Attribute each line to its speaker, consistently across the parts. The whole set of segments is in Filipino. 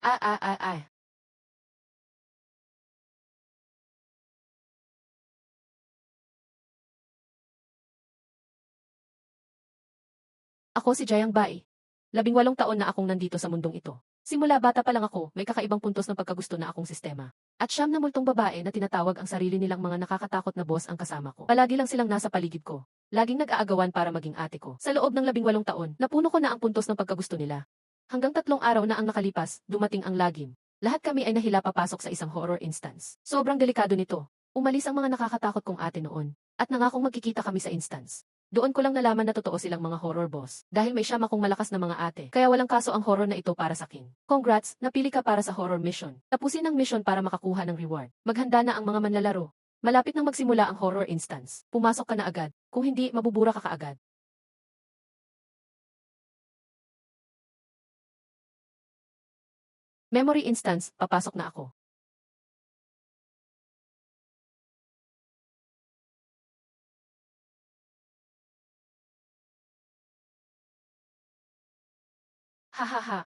Speaker 1: Ah, ah, ah, ah. Ako si Jayang Bai. 18 taon na akong nandito sa mundong ito. Simula bata pa lang ako, may kakaibang puntos ng pagkagusto na akong sistema. At siyam na multong babae na tinatawag ang sarili nilang mga nakakatakot na boss ang kasama ko. Palagi lang silang nasa paligid ko. Laging nag-aagawan para maging ate ko. Sa loob ng 18 taon, napuno ko na ang puntos ng pagkagusto nila. Hanggang 3 araw na ang nakalipas, dumating ang lagim. Lahat kami ay nahila papasok sa isang horror instance. Sobrang delikado nito. Umalis ang mga nakakatakot kong ate noon. At nangakong magkikita kami sa instance. Doon ko lang nalaman na totoo silang mga horror boss. Dahil may siyam akong malakas na mga ate. Kaya walang kaso ang horror na ito para sa akin. Congrats, napili ka para sa horror mission. Tapusin ang mission para makakuha ng reward. Maghanda na ang mga manlalaro. Malapit nang magsimula ang horror instance. Pumasok ka na agad. Kung hindi, mabubura ka kaagad. Memory instance, papasok na ako. Hahaha.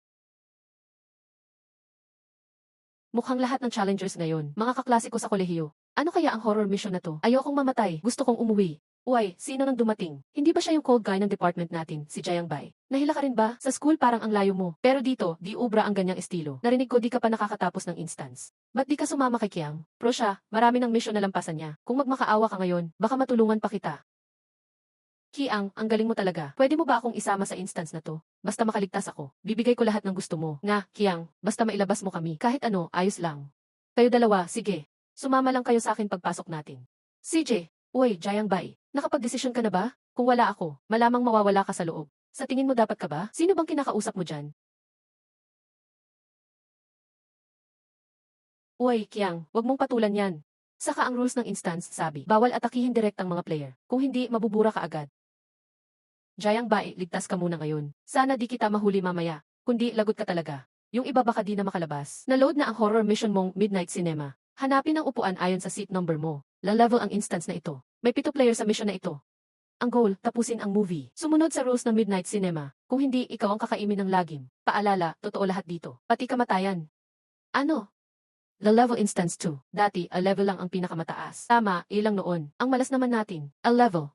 Speaker 1: Mukhang lahat ng challengers ngayon, mga kaklase ko sa kolehiyo. Ano kaya ang horror mission na to? Ayokong mamatay, gusto kong umuwi. Uy, sino nang dumating? Hindi ba siya yung cold guy ng department natin, si Jayang Bai? Nahila ka rin ba? Sa school parang ang layo mo. Pero dito, di ubra ang ganyang estilo. Narinig ko di ka pa nakakatapos ng instance. Ba't di ka sumama kay Kiang? Pro siya, marami ng mission na lampasan niya. Kung magmakaawa ka ngayon, baka matulungan pa kita. Kiang, ang galing mo talaga. Pwede mo ba akong isama sa instance na to? Basta makaligtas ako. Bibigay ko lahat ng gusto mo. Nga, Kiang, basta mailabas mo kami. Kahit ano, ayos lang. Kayo dalawa, sige. Sumama lang kayo sa akin pagpasok natin. CJ, uy, Jayang Bai, nakapag-desisyon ka na ba? Kung wala ako, malamang mawawala ka sa loob. Sa tingin mo dapat ka ba? Sino bang kinakausap mo dyan? Uy, Kiang, wag mong patulan yan. Saka ang rules ng instance sabi, bawal atakihin direct ang mga player. Kung hindi, mabubura ka agad. Jayang Bai, ligtas ka muna ngayon. Sana di kita mahuli mamaya. Kundi lagot ka talaga. Yung iba baka di na makalabas. Na-load na ang horror mission mong Midnight Cinema. Hanapin ang upuan ayon sa seat number mo. La-level ang instance na ito. May 7 player sa mission na ito. Ang goal, tapusin ang movie. Sumunod sa rules ng Midnight Cinema. Kung hindi, ikaw ang kakaimin ng lagim. Paalala, totoo lahat dito. Pati kamatayan. Ano? La-level instance 2. Dati, a level lang ang pinakamataas. Tama, ilang noon. Ang malas naman natin. A level.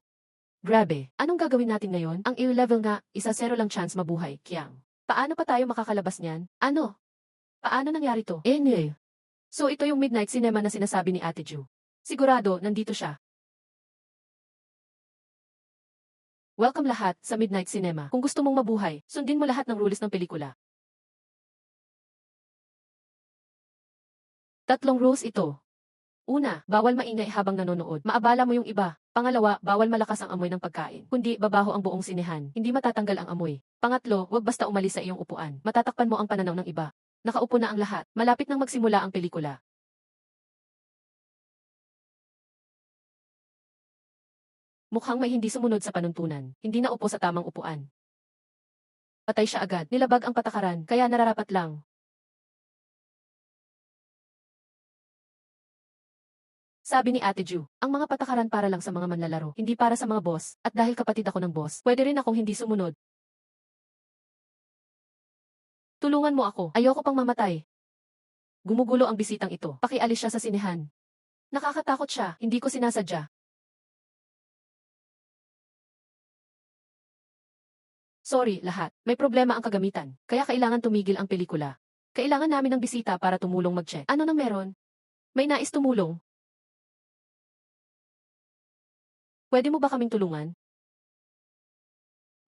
Speaker 1: Grabe, anong gagawin natin ngayon? Ang level nga, 1-0 lang chance mabuhay, Kiang. Paano pa tayo makakalabas niyan? Ano? Paano nangyari to? So ito yung Midnight Cinema na sinasabi ni Ate Ju. Sigurado, nandito siya. Welcome lahat sa Midnight Cinema. Kung gusto mong mabuhay, sundin mo lahat ng rules ng pelikula. Tatlong rules ito. Una, bawal maingay habang nanonood. Maabala mo yung iba. Pangalawa, bawal malakas ang amoy ng pagkain. Kundi babaho ang buong sinehan. Hindi matatanggal ang amoy. Pangatlo, huwag basta umalis sa iyong upuan. Matatakpan mo ang pananaw ng iba. Nakaupo na ang lahat. Malapit nang magsimula ang pelikula. Mukhang may hindi sumunod sa panuntunan. Hindi na upo sa tamang upuan. Patay siya agad. Nilabag ang patakaran, kaya nararapat lang. Sabi ni Ate Ju, ang mga patakaran para lang sa mga manlalaro, hindi para sa mga boss. At dahil kapatid ako ng boss, pwede rin akong hindi sumunod. Tulungan mo ako. Ayoko pang mamatay. Gumugulo ang bisitang ito. Pakialis siya sa sinehan. Nakakatakot siya. Hindi ko sinasadya. Sorry, lahat. May problema ang kagamitan. Kaya kailangan tumigil ang pelikula. Kailangan namin ng bisita para tumulong mag-check. Ano nang meron? May nais tumulong. Pwede mo ba kaming tulungan?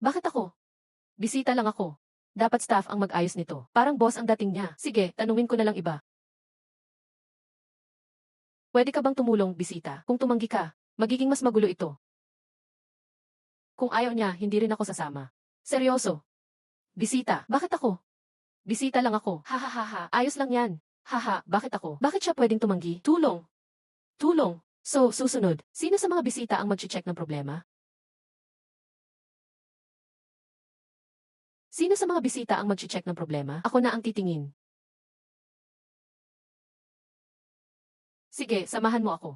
Speaker 1: Bakit ako? Bisita lang ako. Dapat staff ang mag-ayos nito. Parang boss ang dating niya. Sige, tanungin ko na lang iba. Pwede ka bang tumulong, bisita? Kung tumanggi ka, magiging mas magulo ito. Kung ayaw niya, hindi rin ako sasama. Seryoso. Bisita, bakit ako? Bisita lang ako. Hahaha, ayos lang yan. Haha, bakit ako? Bakit siya pwedeng tumanggi? Tulong. Tulong. So, susunod, sino sa mga bisita ang mag-check ng problema? Sino sa mga bisita ang mag-check ng problema? Ako na ang titingin. Sige, samahan mo ako.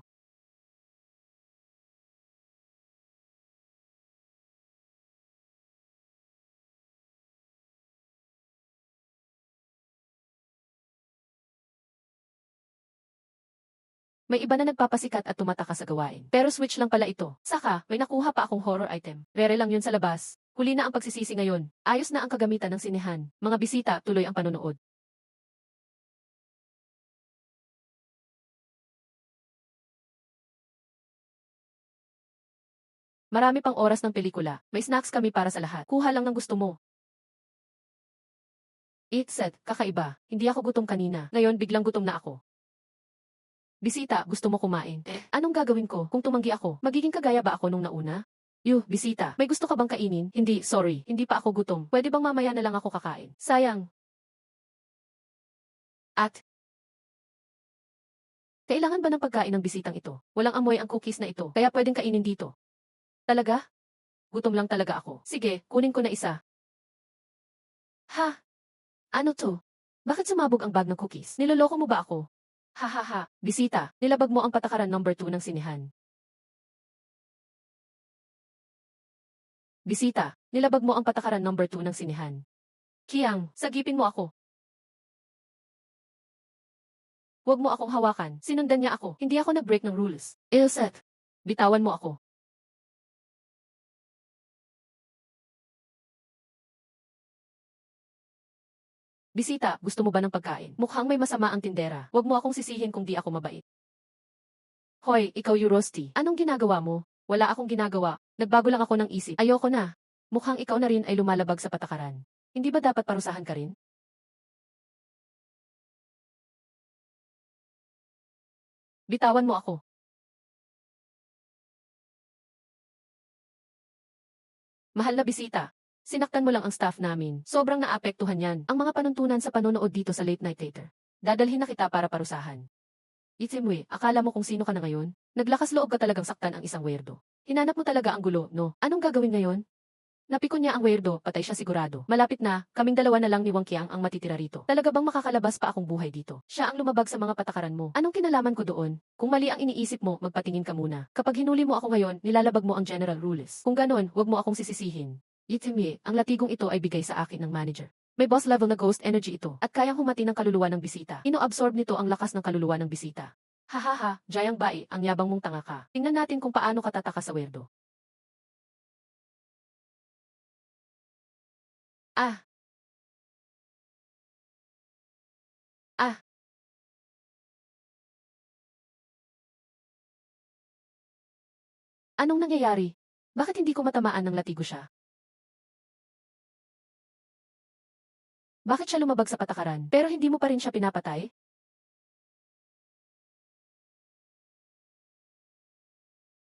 Speaker 1: May iba na nagpapasikat at tumataka sa gawain. Pero switch lang pala ito. Saka, may nakuha pa akong horror item. Rere lang yun sa labas. Huli na ang pagsisisi ngayon. Ayos na ang kagamitan ng sinehan. Mga bisita, tuloy ang panonood. Marami pang oras ng pelikula. May snacks kami para sa lahat. Kuha lang ng gusto mo. Eat set, kakaiba. Hindi ako gutom kanina. Ngayon biglang gutom na ako. Bisita, gusto mo kumain? Anong gagawin ko kung tumanggi ako? Magiging kagaya ba ako nung nauna? Bisita, may gusto ka bang kainin? Hindi, sorry, hindi pa ako gutom. Pwede bang mamaya na lang ako kakain? Sayang. At, kailangan ba ng pagkain ng bisitang ito? Walang amoy ang cookies na ito, kaya pwedeng kainin dito. Talaga? Gutom lang talaga ako. Sige, kunin ko na isa. Ha? Ano to? Bakit sumabog ang bag ng cookies? Niloloko mo ba ako? Hahaha, bisita, nilabag mo ang patakaran number 2 ng sinehan. Bisita, nilabag mo ang patakaran number 2 ng sinehan. Kiyang, sagipin mo ako. Huwag mo akong hawakan, sinundan niya ako, hindi ako nag-break ng rules. Ilset, bitawan mo ako. Bisita, gusto mo ba ng pagkain? Mukhang may masama ang tindera. Huwag mo akong sisihin kung di ako mabait. Hoy, ikaw Eurosty, anong ginagawa mo? Wala akong ginagawa. Nagbago lang ako ng isip. Ayoko na. Mukhang ikaw na rin ay lumalabag sa patakaran. Hindi ba dapat parusahan ka rin? Bitawan mo ako. Mahal na bisita. Sinaktan mo lang ang staff namin. Sobrang naapektuhan yan. Ang mga panuntunan sa panonood dito sa late night theater. Dadalhin na kita para parusahan. Itimwe, akala mo kung sino ka na ngayon? Naglakas loob ka talagang saktan ang isang weirdo. Hinanap mo talaga ang gulo, no? Anong gagawin ngayon? Napikon niya ang weirdo, patay siya sigurado. Malapit na, kaming dalawa na lang ni Wang Qiang ang matitira rito. Talaga bang makakalabas pa akong buhay dito? Siya ang lumabag sa mga patakaran mo. Anong kinalaman ko doon? Kung mali ang iniisip mo, magpatingin ka muna. Kapag hinuli mo ako ngayon, nilalabag mo ang general rules. Kung ganon, huwag mo akong sisisihin. Itimye, ang latigong ito ay bigay sa akin ng manager. May boss level na ghost energy ito at kayang humati ng kaluluwa ng bisita. Ino-absorb nito ang lakas ng kaluluwa ng bisita. Hahaha, Jayang Bai, ang yabang mong tanga ka. Tingnan natin kung paano ka tataka sa weirdo. Ah, ah, anong nangyayari? Bakit hindi ko matamaan ng latigo siya? Bakit siya lumabag sa patakaran pero hindi mo pa rin siya pinapatay?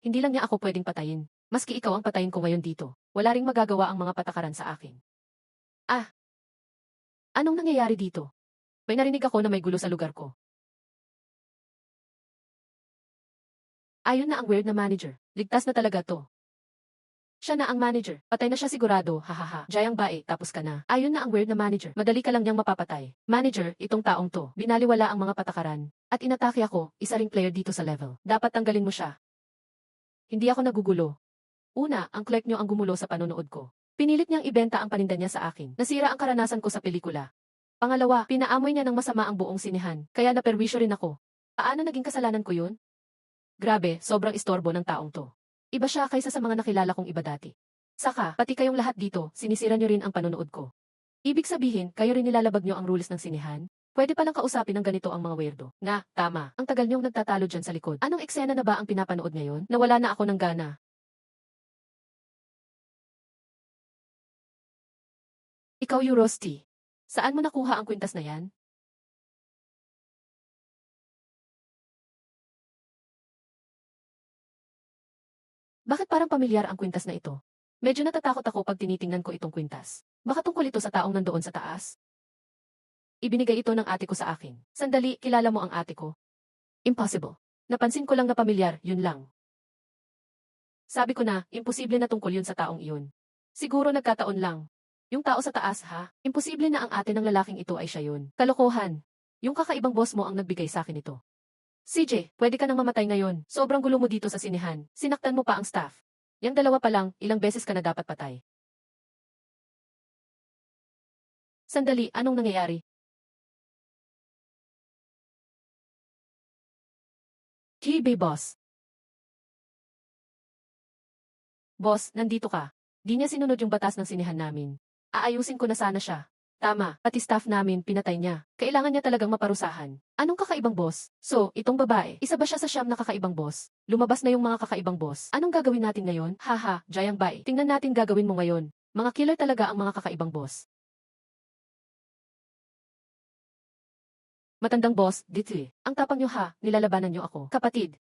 Speaker 1: Hindi lang niya ako pwedeng patayin. Maski ikaw ang patayin ko ngayon dito. Wala ring magagawa ang mga patakaran sa akin. Ah, anong nangyayari dito? May narinig ako na may gulo sa lugar ko. Ayon na ang weird na manager. Ligtas na talaga to. Siya na ang manager. Patay na siya sigurado, hahaha. Jayang Bae, tapos ka na. Ayon na ang weird na manager. Madali ka lang niyang mapapatay. Manager, itong taong to. Binaliwala ang mga patakaran. At inatake ako, isa ring player dito sa level. Dapat tanggalin mo siya. Hindi ako nagugulo. Una, ang clerk niyo ang gumulo sa panonood ko. Pinilit niyang ibenta ang paninda niya sa akin. Nasira ang karanasan ko sa pelikula. Pangalawa, pinaamoy niya ng masama ang buong sinehan. Kaya naperwisyo rin ako. Paano naging kasalanan ko yun? Grabe, sobrang istorbo ng taong to. Iba siya kaysa sa mga nakilala kong iba dati. Saka, pati kayong lahat dito, sinisira niyo rin ang panonood ko. Ibig sabihin, kayo rin nilalabag niyo ang rules ng sinehan? Pwede palang kausapin ng ganito ang mga weirdo. Nga, tama. Ang tagal niyong nagtatalo dyan sa likod. Anong eksena na ba ang pinapanood ngayon? Nawala na ako ng gana. Ikaw, Eurosty. Saan mo nakuha ang kwintas na yan? Bakit parang pamilyar ang kwintas na ito? Medyo natatakot ako pag tinitingnan ko itong kwintas. Baka tungkol ito sa taong nandoon sa taas? Ibinigay ito ng ate ko sa akin. Sandali, kilala mo ang ate ko? Impossible. Napansin ko lang na pamilyar, yun lang. Sabi ko na, imposible na tungkol yun sa taong iyon. Siguro nagkataon lang. Yung tao sa taas ha? Imposible na ang ate ng lalaking ito ay siya yun. Kalokohan. Yung kakaibang boss mo ang nagbigay sa akin ito. CJ, pwede ka nang mamatay ngayon. Sobrang gulo mo dito sa sinehan. Sinaktan mo pa ang staff. Yang dalawa pa lang, ilang beses ka na dapat patay. Sandali, anong nangyayari? Kibe boss. Boss, nandito ka. Di niya sinunod yung batas ng sinihan namin. Aayusin ko na sana siya. Tama, pati staff namin pinatay niya. Kailangan niya talagang maparusahan. Anong kakaibang boss? So, itong babae, isa ba siya sa siyam na kakaibang boss? Lumabas na yung mga kakaibang boss. Anong gagawin natin ngayon? Haha, Jayang Bai. Tingnan natin gagawin mo ngayon. Mga killer talaga ang mga kakaibang boss. Matandang boss, dito eh. Ang tapang niyo ha, nilalabanan niyo ako. Kapatid.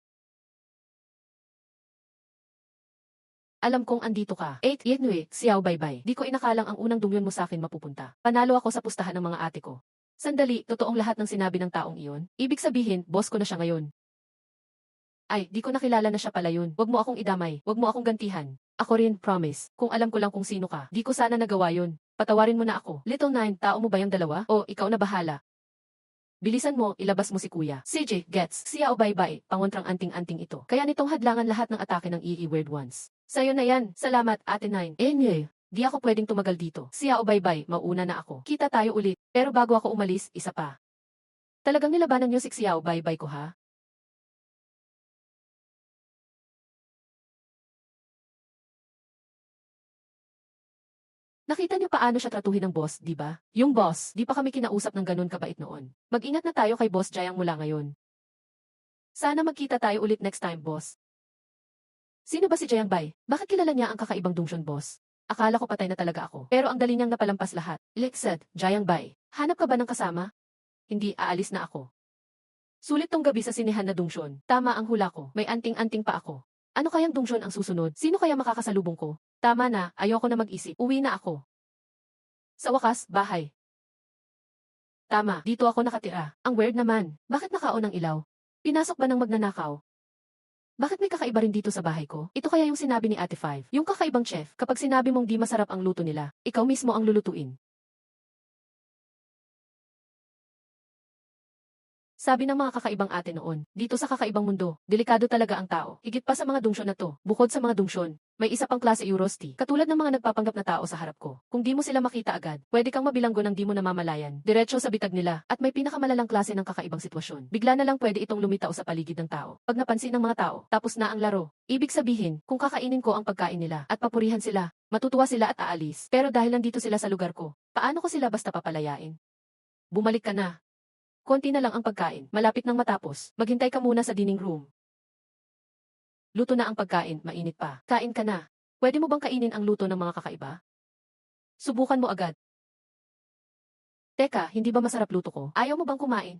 Speaker 1: Alam kong andito ka. 8 Yenue, Xiao Baybay. Di ko inakalang ang unang dungyon mo sa akin mapupunta. Panalo ako sa pustahan ng mga ate ko. Sandali, totoong lahat ng sinabi ng taong iyon? Ibig sabihin, boss ko na siya ngayon. Ay, di ko nakilala na siya pala yun. Wag mo akong idamay. Wag mo akong gantihan. Ako rin, promise. Kung alam ko lang kung sino ka, di ko sana nagawa yun. Patawarin mo na ako. Little Nine, tao mo ba yung dalawa? O, ikaw na bahala. Bilisan mo, ilabas mo si kuya. CJ, gets, Xiao Baybay, pangontrang anting-anting ito. Kaya nitong hadlangan lahat ng atake ng EE Weird Ones. Sa'yo na yan, salamat, Ate Nine. Di ako pwedeng tumagal dito. Xiao Baybay, mauna na ako. Kita tayo ulit. Pero bago ako umalis, isa pa. Talagang nilabanan niyo si Xiao Baybay ko ha? Nakita niyo paano siya tratuhin ng boss, di ba? Yung boss, di pa kami kinausap ng ganun kabait noon. Mag-ingat na tayo kay Boss Jayang mula ngayon. Sana magkita tayo ulit next time, boss. Sino ba si Jayang Bai? Bakit kilala niya ang kakaibang Dungsyon boss? Akala ko patay na talaga ako. Pero ang dali niyang napalampas lahat. Lex said, Jayang Bai, hanap ka ba ng kasama? Hindi, aalis na ako. Sulit tong gabi sa sinihan na Dungsyon. Tama ang hula ko. May anting-anting pa ako. Ano kayang Dungsyon ang susunod? Sino kaya makakasalubong ko? Tama na, ayoko na mag-isip. Uwi na ako. Sa wakas, bahay. Tama, dito ako nakatira. Ang weird naman. Bakit nakaon ang ilaw? Pinasok ba ng magnanakaw? Bakit may kakaiba rin dito sa bahay ko? Ito kaya yung sinabi ni Ate Five. Yung kakaibang chef, kapag sinabi mong di masarap ang luto nila, ikaw mismo ang lulutuin. Sabi ng mga kakaibang ate noon, dito sa kakaibang mundo, delikado talaga ang tao. Higit pa sa mga dungsyon na to. Bukod sa mga dungsyon, may isa pang klase Eurosti, katulad ng mga nagpapanggap na tao sa harap ko. Kung di mo sila makita agad, pwede kang mabilanggo ng di mo namamalayan, diretso sa bitag nila, at may pinakamalalang klase ng kakaibang sitwasyon. Bigla na lang pwede itong lumitaw sa paligid ng tao. Pag napansin ng mga tao, tapos na ang laro. Ibig sabihin, kung kakainin ko ang pagkain nila, at papurihan sila, matutuwa sila at aalis. Pero dahil nandito sila sa lugar ko, paano ko sila basta papalayain? Bumalik ka na. Konti na lang ang pagkain, malapit nang matapos. Maghintay ka muna sa dining room. Luto na ang pagkain, mainit pa. Kain ka na. Pwede mo bang kainin ang luto ng mga kakaiba? Subukan mo agad. Teka, hindi ba masarap luto ko? Ayaw mo bang kumain?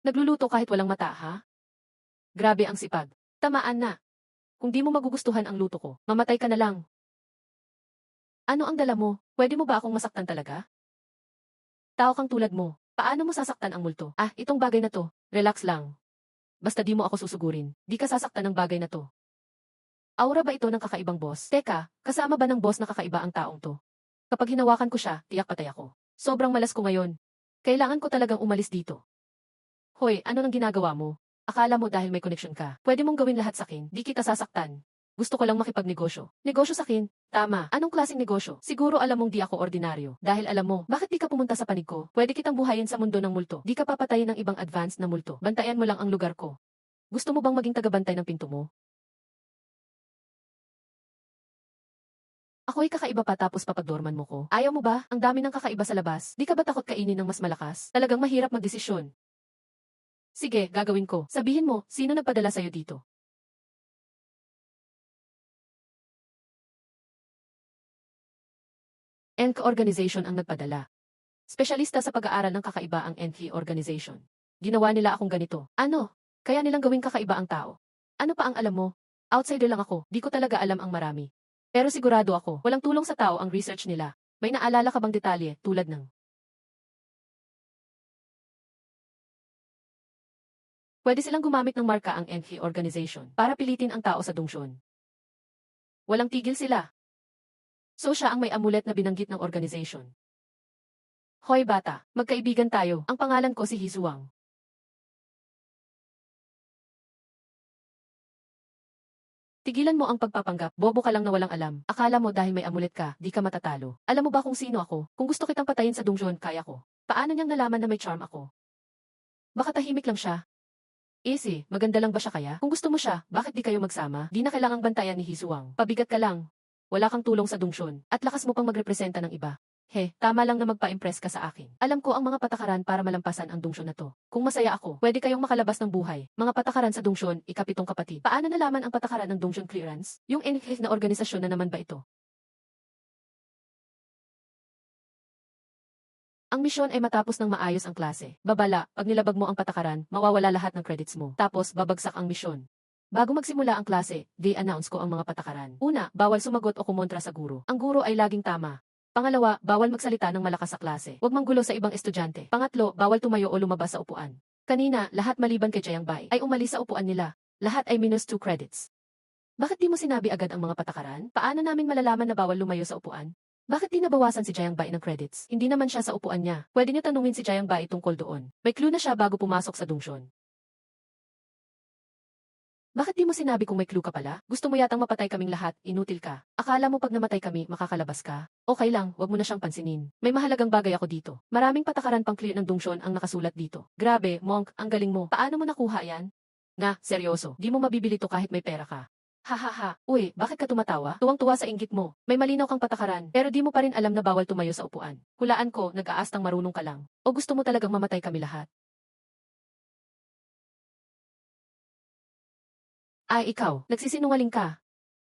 Speaker 1: Nagluluto kahit walang mata, ha? Grabe ang sipag. Tamaan na. Kung di mo magugustuhan ang luto ko, mamatay ka na lang. Ano ang dala mo? Pwede mo ba akong masaktan talaga? Tao kang tulad mo. Paano mo sasaktan ang multo? Ah, itong bagay na to. Relax lang. Basta di mo ako susugurin. Di ka sasaktan ng bagay na to. Aura ba ito ng kakaibang boss? Teka, kasama ba ng boss na kakaiba ang taong to? Kapag hinawakan ko siya, tiyak patay ako. Sobrang malas ko ngayon. Kailangan ko talagang umalis dito. Hoy, ano nang ginagawa mo? Akala mo dahil may connection ka, pwede mong gawin lahat sa akin, di kita sasaktan. Gusto ko lang makipagnegosyo. Negosyo sa akin? Tama. Anong klaseng negosyo? Siguro alam mong di ako ordinaryo. Dahil alam mo, bakit di ka pumunta sa panig ko? Pwede kitang buhayin sa mundo ng multo. Di ka papatayin ng ibang advanced na multo. Bantayan mo lang ang lugar ko. Gusto mo bang maging tagabantay ng pinto mo? Ako'y kakaiba pa tapos papagdorman mo ko. Ayaw mo ba? Ang dami ng kakaiba sa labas. Di ka ba takot kainin ng mas malakas? Talagang mahirap magdesisyon. Sige, gagawin ko. Sabihin mo, sino nagpadala sa'yo dito? ENC Organization ang nagpadala. Spesyalista sa pag-aaral ng kakaiba ang ENC Organization. Ginawa nila akong ganito. Ano? Kaya nilang gawing kakaiba ang tao. Ano pa ang alam mo? Outsider lang ako, di ko talaga alam ang marami. Pero sigurado ako, walang tulong sa tao ang research nila. May naalala ka bang detalye tulad ng pwede silang gumamit ng marka ang ENC Organization para pilitin ang tao sa dungsyon. Walang tigil sila. So siya ang may amulet na binanggit ng organization. Hoy bata, magkaibigan tayo. Ang pangalan ko si Hisuang. Tigilan mo ang pagpapanggap, bobo ka lang na walang alam. Akala mo dahil may amulet ka, di ka matatalo. Alam mo ba kung sino ako? Kung gusto kitang patayin sa dungsyon, kaya ko. Paano niyang nalaman na may charm ako? Baka tahimik lang siya. Easy, maganda lang ba siya kaya? Kung gusto mo siya, bakit di kayo magsama? Di na kailangang bantayan ni Hisuang. Pabigat ka lang. Wala kang tulong sa dungsyon. At lakas mo pang magrepresenta ng iba. Tama lang na magpa-impress ka sa akin. Alam ko ang mga patakaran para malampasan ang dungsyon na to. Kung masaya ako, pwede kayong makalabas ng buhay. Mga patakaran sa dungsyon, ikapitong kapatid. Paano nalaman ang patakaran ng dungsyon clearance? Yung NHF na organisasyon na naman ba ito? Ang misyon ay matapos ng maayos ang klase. Babala, pag nilabag mo ang patakaran, mawawala lahat ng credits mo. Tapos, babagsak ang misyon. Bago magsimula ang klase, di-announce ko ang mga patakaran. Una, bawal sumagot o kumontra sa guro. Ang guro ay laging tama. Pangalawa, bawal magsalita ng malakas sa klase. Huwag manggulo sa ibang estudyante. Pangatlo, bawal tumayo o lumabas sa upuan. Kanina, lahat maliban kay Jayang Bai ay umalis sa upuan nila. Lahat ay minus 2 credits. Bakit di mo sinabi agad ang mga patakaran? Paano namin malalaman na bawal lumayo sa upuan? Bakit di nabawasan si Jayang Bai ng credits? Hindi naman siya sa upuan niya. Pwede niyo tanungin si Jayang Bai tungkol doon. May clue na siya bago pumasok sa dungsyon. Bakit di mo sinabi kung may clue ka pala? Gusto mo yatang mapatay kaming lahat, inutil ka. Akala mo pag namatay kami, makakalabas ka? Okay lang, wag mo na siyang pansinin. May mahalagang bagay ako dito. Maraming patakaran pang clear ng dungsyon ang nakasulat dito. Grabe, Monk, ang galing mo. Paano mo nakuha yan? Nga, seryoso, di mo mabibili to kahit may pera ka. Hahaha, uy, bakit ka tumatawa? Tuwang-tuwa sa inggit mo. May malinaw kang patakaran, pero di mo pa rin alam na bawal tumayo sa upuan. Hulaan ko, nag-aastang marunong ka lang. O gusto mo talagang mamatay kami lahat? Ay, ikaw, nagsisinungaling ka.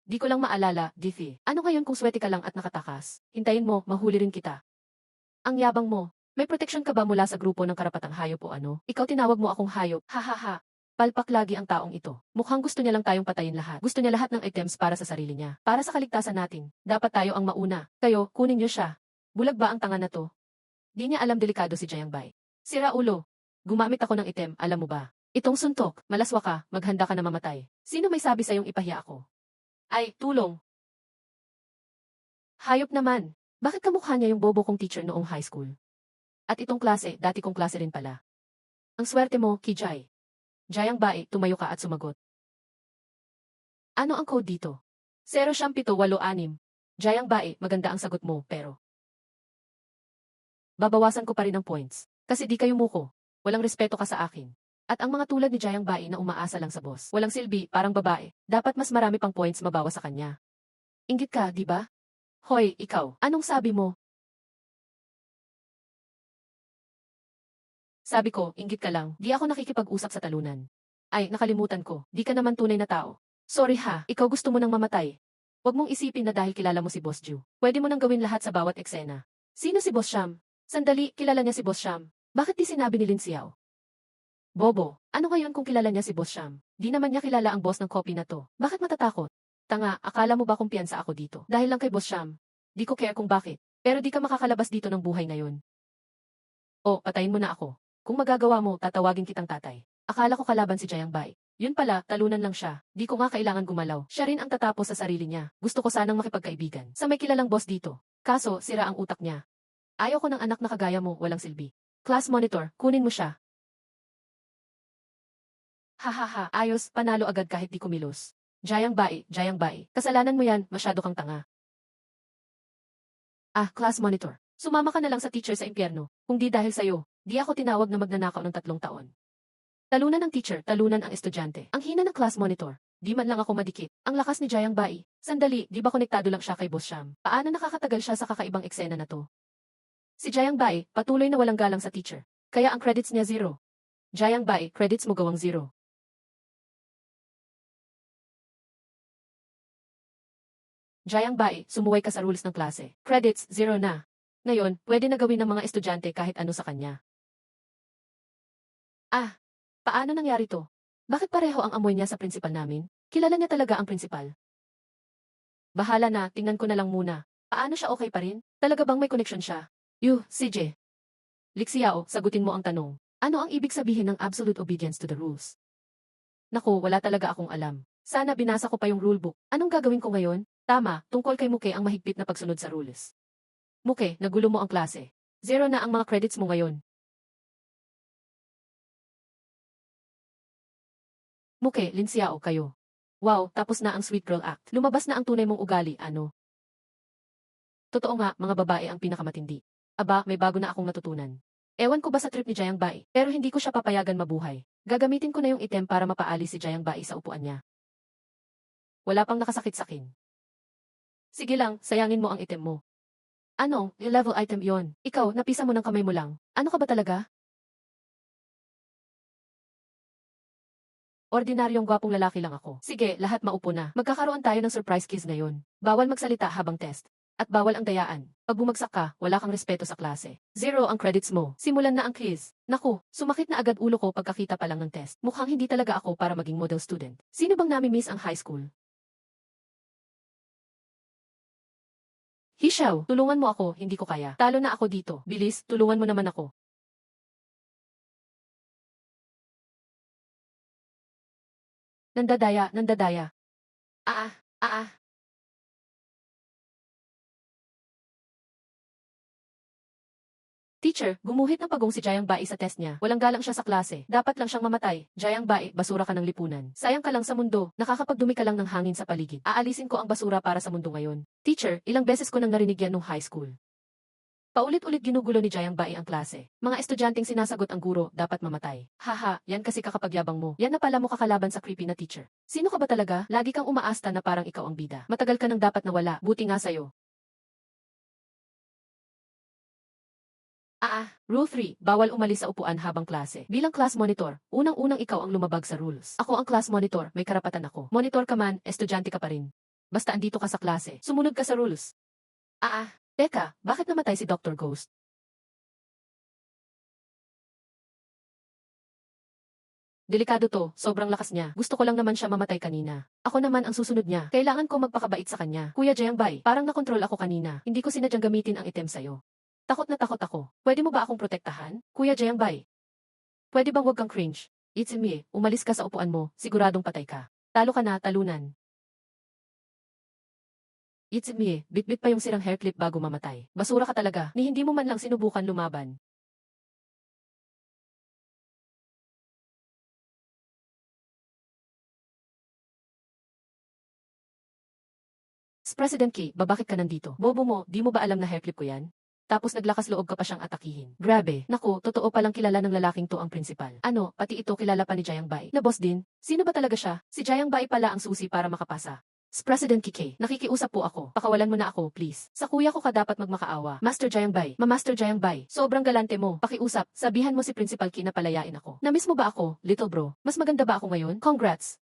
Speaker 1: Di ko lang maalala, Diffie. Ano ngayon kung swerte ka lang at nakatakas? Hintayin mo, mahuli rin kita. Ang yabang mo. May proteksyon ka ba mula sa grupo ng karapatang hayop o ano? Ikaw tinawag mo akong hayop. Hahaha. Palpak lagi ang taong ito. Mukhang gusto niya lang tayong patayin lahat. Gusto niya lahat ng items para sa sarili niya. Para sa kaligtasan natin. Dapat tayo ang mauna. Kayo, kunin niyo siya. Bulag ba ang tanga na to? Di niya alam delikado si Jayang Bai. Sira ulo. Gumamit ako ng item, alam mo ba? Itong suntok, malaswa ka, maghanda ka na mamatay. Sino may sabi sa'yong ipahiya ako? Ay, tulong. Hayop naman. Bakit kamukha niya yung bobo kong teacher noong high school? At itong klase, dati kong klase rin pala. Ang swerte mo, Kijay. Jayang Bai, tumayo ka at sumagot. Ano ang code dito? 077886. Jayang Bai, maganda ang sagot mo, pero babawasan ko pa rin ang points. Kasi di kayo muko. Walang respeto ka sa akin. At ang mga tulad ni Jayang Bai na umaasa lang sa boss. Walang silbi, parang babae. Dapat mas marami pang points mabawas sa kanya. Inggit ka, di ba? Hoy, ikaw, anong sabi mo? Sabi ko, inggit ka lang, di ako nakikipag-usap sa talunan. Ay, nakalimutan ko, di ka naman tunay na tao. Sorry ha, ikaw gusto mo nang mamatay. Huwag mong isipin na dahil kilala mo si Boss Ju. Pwede mo nang gawin lahat sa bawat eksena. Sino si Boss Sham? Sandali, kilala niya si Boss Sham. Bakit di sinabi ni Lin Xiao? Bobo, ano ngayon kung kilala niya si Boss Sham? Di naman niya kilala ang boss ng copy na to. Bakit matatakot? Tanga, akala mo ba kumpiyansa ako dito? Dahil lang kay Boss Sham. Di ko care kung bakit. Pero di ka makakalabas dito ng buhay ngayon. O, patayin mo na ako. Kung magagawa mo, tatawagin kitang tatay. Akala ko kalaban si Jayang Bai. Yun pala, talunan lang siya. Di ko nga kailangan gumalaw. Siya rin ang tatapos sa sarili niya. Gusto ko sanang makipagkaibigan. Sa may kilalang boss dito. Kaso, sira ang utak niya. Ayaw ko ng anak na kagaya mo, walang silbi. Class monitor, kunin mo siya. Hahaha, ayos, panalo agad kahit di kumilos. Jayang Bai, kasalanan mo yan, masyado kang tanga. Ah, class monitor. Sumama ka na lang sa teacher sa impyerno. Kung di dahil sa'yo, di ako tinawag na magnanakaw ng 3 taon. Talunan ng teacher, talunan ang estudyante. Ang hina ng class monitor. Di man lang ako madikit. Ang lakas ni Jayang Bai. Sandali, di ba konektado lang siya kay Boss Sham? Paano nakakatagal siya sa kakaibang eksena na to? Si Jayang Bai, patuloy na walang galang sa teacher. Kaya ang credits niya 0. Jayang Bai, credits mo gawang 0. Jayang Bai, sumuway ka sa rules ng klase. Credits, 0 na. Ngayon, pwede na gawin ng mga estudyante kahit ano sa kanya. Ah, paano nangyari to? Bakit pareho ang amoy niya sa principal namin? Kilala niya talaga ang principal. Bahala na, tingnan ko na lang muna. Paano siya okay pa rin? Talaga bang may connection siya? CJ. Lixiao, sagutin mo ang tanong. Ano ang ibig sabihin ng absolute obedience to the rules? Naku, wala talaga akong alam. Sana binasa ko pa yung rulebook. Anong gagawin ko ngayon? Tama, tungkol kay Muke ang mahigpit na pagsunod sa rules. Muke, nagulo mo ang klase. 0 na ang mga credits mo ngayon. Muke, Lin Xiao kayo. Wow, tapos na ang sweet girl act. Lumabas na ang tunay mong ugali, ano? Totoo nga, mga babae ang pinakamatindi. Aba, may bago na akong natutunan. Ewan ko ba sa trip ni Jayang Bai, pero hindi ko siya papayagan mabuhay. Gagamitin ko na yung item para mapaalis si Jayang Bai sa upuan niya. Wala pang nakasakit sa akin. Sige lang, sayangin mo ang item mo. Ano, level item yon. Ikaw, napisa mo ng kamay mo lang. Ano ka ba talaga? Ordinaryong gwapong lalaki lang ako. Sige, lahat maupo na. Magkakaroon tayo ng surprise kiss ngayon. Bawal magsalita habang test. At bawal ang dayaan. Pag bumagsak ka, wala kang respeto sa klase. 0 ang credits mo. Simulan na ang quiz. Naku, sumakit na agad ulo ko pagkakita pa lang ng test. Mukhang hindi talaga ako para maging model student. Sino bang nami-miss ang high school? Hishaw, tulungan mo ako, hindi ko kaya. Talo na ako dito. Bilis, tulungan mo naman ako. Nandadaya, nandadaya. Ah, ah, ah. Teacher, gumuhit ng pagong si Jayang Bai sa test niya. Walang galang siya sa klase. Dapat lang siyang mamatay. Jayang Bai, basura ka ng lipunan. Sayang ka lang sa mundo. Nakakapagdumi ka lang ng hangin sa paligid. Aalisin ko ang basura para sa mundo ngayon. Teacher, ilang beses ko nang narinig yan nung high school. Paulit-ulit ginugulo ni Jayang Bai ang klase. Mga estudyanteng sinasagot ang guro, dapat mamatay. Haha, yan kasi kakapagyabang mo. Yan na pala mo kakalaban sa creepy na teacher. Sino ka ba talaga? Lagi kang umaasta na parang ikaw ang bida. Matagal ka nang dapat nawala. Buti nga sa'yo. Rule 3, bawal umalis sa upuan habang klase. Bilang class monitor, unang-unang ikaw ang lumabag sa rules. Ako ang class monitor, may karapatan ako. Monitor ka man, estudyante ka pa rin. Basta andito ka sa klase, sumunod ka sa rules. Teka, bakit namatay si Dr. Ghost? Delikado to, sobrang lakas niya. Gusto ko lang naman siya mamatay kanina. Ako naman ang susunod niya. Kailangan ko magpakabait sa kanya. Kuya Jayang Bai, parang nakontrol ako kanina. Hindi ko sinadyang gamitin ang item sa'yo. Takot na takot ako. Pwede mo ba akong protektahan? Kuya Jayang Bai. Pwede bang wag kang cringe? It's me, umalis ka sa upuan mo, siguradong patay ka. Talo ka na, talunan. It's me, bit-bit pa yung sirang hair clip bago mamatay. Basura ka talaga, ni hindi mo man lang sinubukan lumaban. President Ki, bakit ka nandito? Bobo mo, di mo ba alam na hair clip ko yan? Tapos naglakas loob ka pa siyang atakihin. Grabe, naku, totoo palang kilala ng lalaking to ang principal. Ano, pati ito kilala pa ni Jayang Bai. Na boss din? Sino ba talaga siya? Si Jayang Bai pala ang susi para makapasa. President Kike, nakikiusap po ako. Pakawalan mo na ako, please. Sa kuya ko ka dapat magmakaawa. Master Jayang Bai, Ma-Master Jayang Bai, sobrang galante mo. Pakiusap, sabihan mo si Principal Ki na palayain ako. Namiss mo ba ako, little bro? Mas maganda ba ako ngayon? Congrats!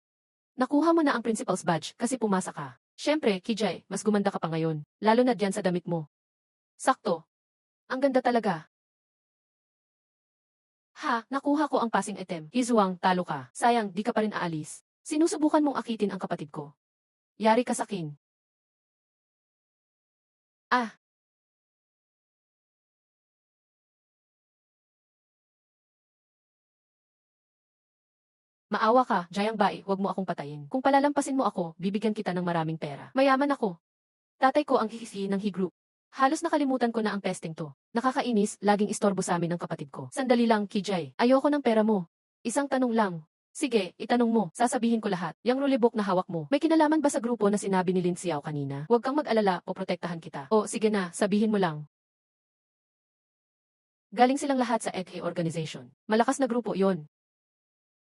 Speaker 1: Nakuha mo na ang principal's badge kasi pumasa ka. Siyempre, Kijay, mas gumanda ka pa ngayon. Lalo na diyan sa damit mo. Sakto. Ang ganda talaga. Ha, nakuha ko ang passing item. Izuang, talo ka. Sayang, di ka pa rin aalis. Sinusubukan mong akitin ang kapatid ko. Yari ka sa akin. Maawa ka, Jayang Bai, wag mo akong patayin. Kung palalampasin mo ako, bibigyan kita ng maraming pera. Mayaman ako. Tatay ko ang hihisi ng He-group. Halos nakalimutan ko na ang pesting to. Nakakainis, laging istorbo sa amin ng kapatid ko. Sandali lang, Kijay. Ayoko ng pera mo. Isang tanong lang. Sige, itanong mo. Sasabihin ko lahat. Yang rulebook na hawak mo. May kinalaman ba sa grupo na sinabi ni Lin Xiao kanina? Huwag kang mag-alala o protektahan kita. O sige na, sabihin mo lang. Galing silang lahat sa EDHE organization. Malakas na grupo yon.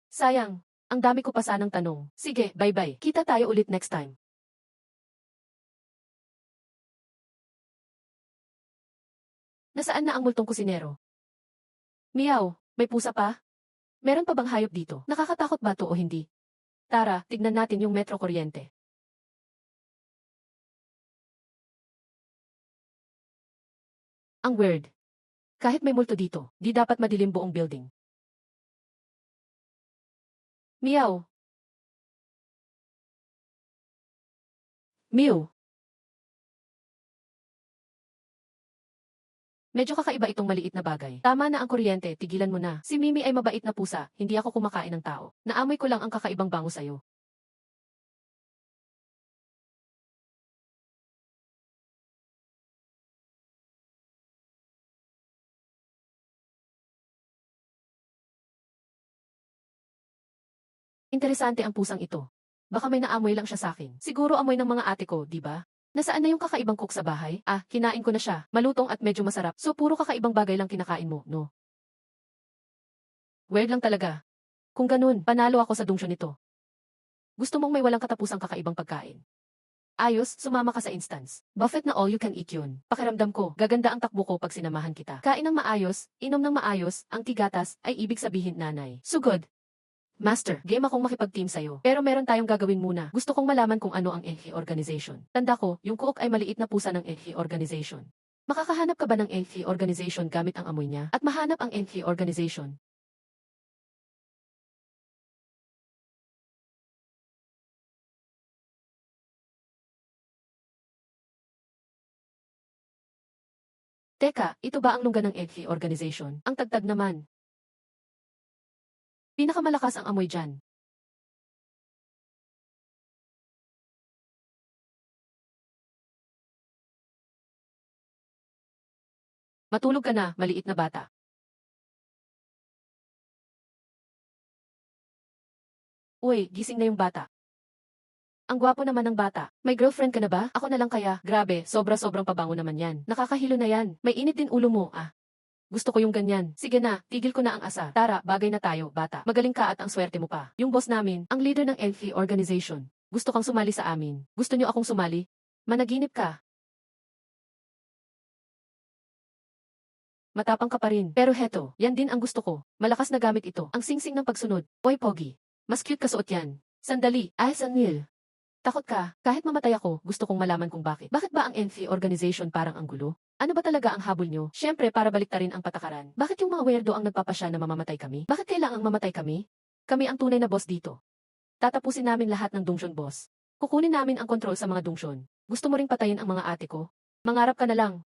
Speaker 1: Sayang. Ang dami ko pa sanang tanong. Sige, bye-bye. Kita tayo ulit next time. Nasaan na ang multong kusinero? Meow, may pusa pa? Meron pa bang hayop dito? Nakakatakot ba to o hindi? Tara, tignan natin yung metro kuryente. Ang weird. Kahit may multo dito, di dapat madilim buong building. Meow. Mew. Medyo kakaiba itong maliit na bagay. Tama na ang kuryente, tigilan mo na. Si Mimi ay mabait na pusa, hindi ako kumakain ng tao. Naamoy ko lang ang kakaibang bango sa'yo. Interesante ang pusang ito. Baka may naamoy lang siya sa akin. Siguro amoy ng mga ate ko, di ba? Nasaan na yung kakaibang cook sa bahay? Kinain ko na siya. Malutong at medyo masarap. So puro kakaibang bagay lang kinakain mo, no? Weird lang talaga. Kung ganun, panalo ako sa dungsyon nito. Gusto mong may walang katapusang kakaibang pagkain. Ayos, sumama ka sa instance. Buffet na all you can eat yun. Pakiramdam ko, gaganda ang takbo ko pag sinamahan kita. Kain ng maayos, inom ng maayos, ang tigatas ay ibig sabihin nanay. Sugod. Master, game akong makipag-team sa'yo. Pero meron tayong gagawin muna. Gusto kong malaman kung ano ang EHI organization. Tanda ko, yung cook ay maliit na pusa ng EHI organization. Makakahanap ka ba ng EHI organization gamit ang amoy niya? At mahanap ang EHI organization. Teka, ito ba ang lungga ng EHI organization? Ang tagtag naman. Pinakamalakas ang amoy dyan. Matulog ka na, maliit na bata. Uy, gising na yung bata. Ang gwapo naman ng bata. May girlfriend ka na ba? Ako na lang kaya. Grabe, sobra-sobrang pabango naman yan. Nakakahilo na yan. May init din ulo mo, ah. Gusto ko yung ganyan. Sige na, tigil ko na ang asa. Tara, bagay na tayo, bata. Magaling ka at ang swerte mo pa. Yung boss namin, ang leader ng LV organization. Gusto kang sumali sa amin. Gusto niyo akong sumali? Managinip ka. Matapang ka pa rin. Pero heto, yan din ang gusto ko. Malakas na gamit ito. Ang singsing ng pagsunod. Oy, Pogi. Mas cute ka suot yan. Sandali. Ay, Sanil. Takot ka. Kahit mamatay ako, gusto kong malaman kung bakit. Bakit ba ang NC organization parang ang gulo? Ano ba talaga ang habol nyo? Siyempre para baliktarin ang patakaran. Bakit yung mga weirdo ang nagpapasya na mamamatay kami? Bakit kailangang mamatay kami? Kami ang tunay na boss dito. Tatapusin namin lahat ng dungsyon boss. Kukunin namin ang kontrol sa mga dungsyon. Gusto mo ring patayin ang mga ate ko? Mangarap ka na lang.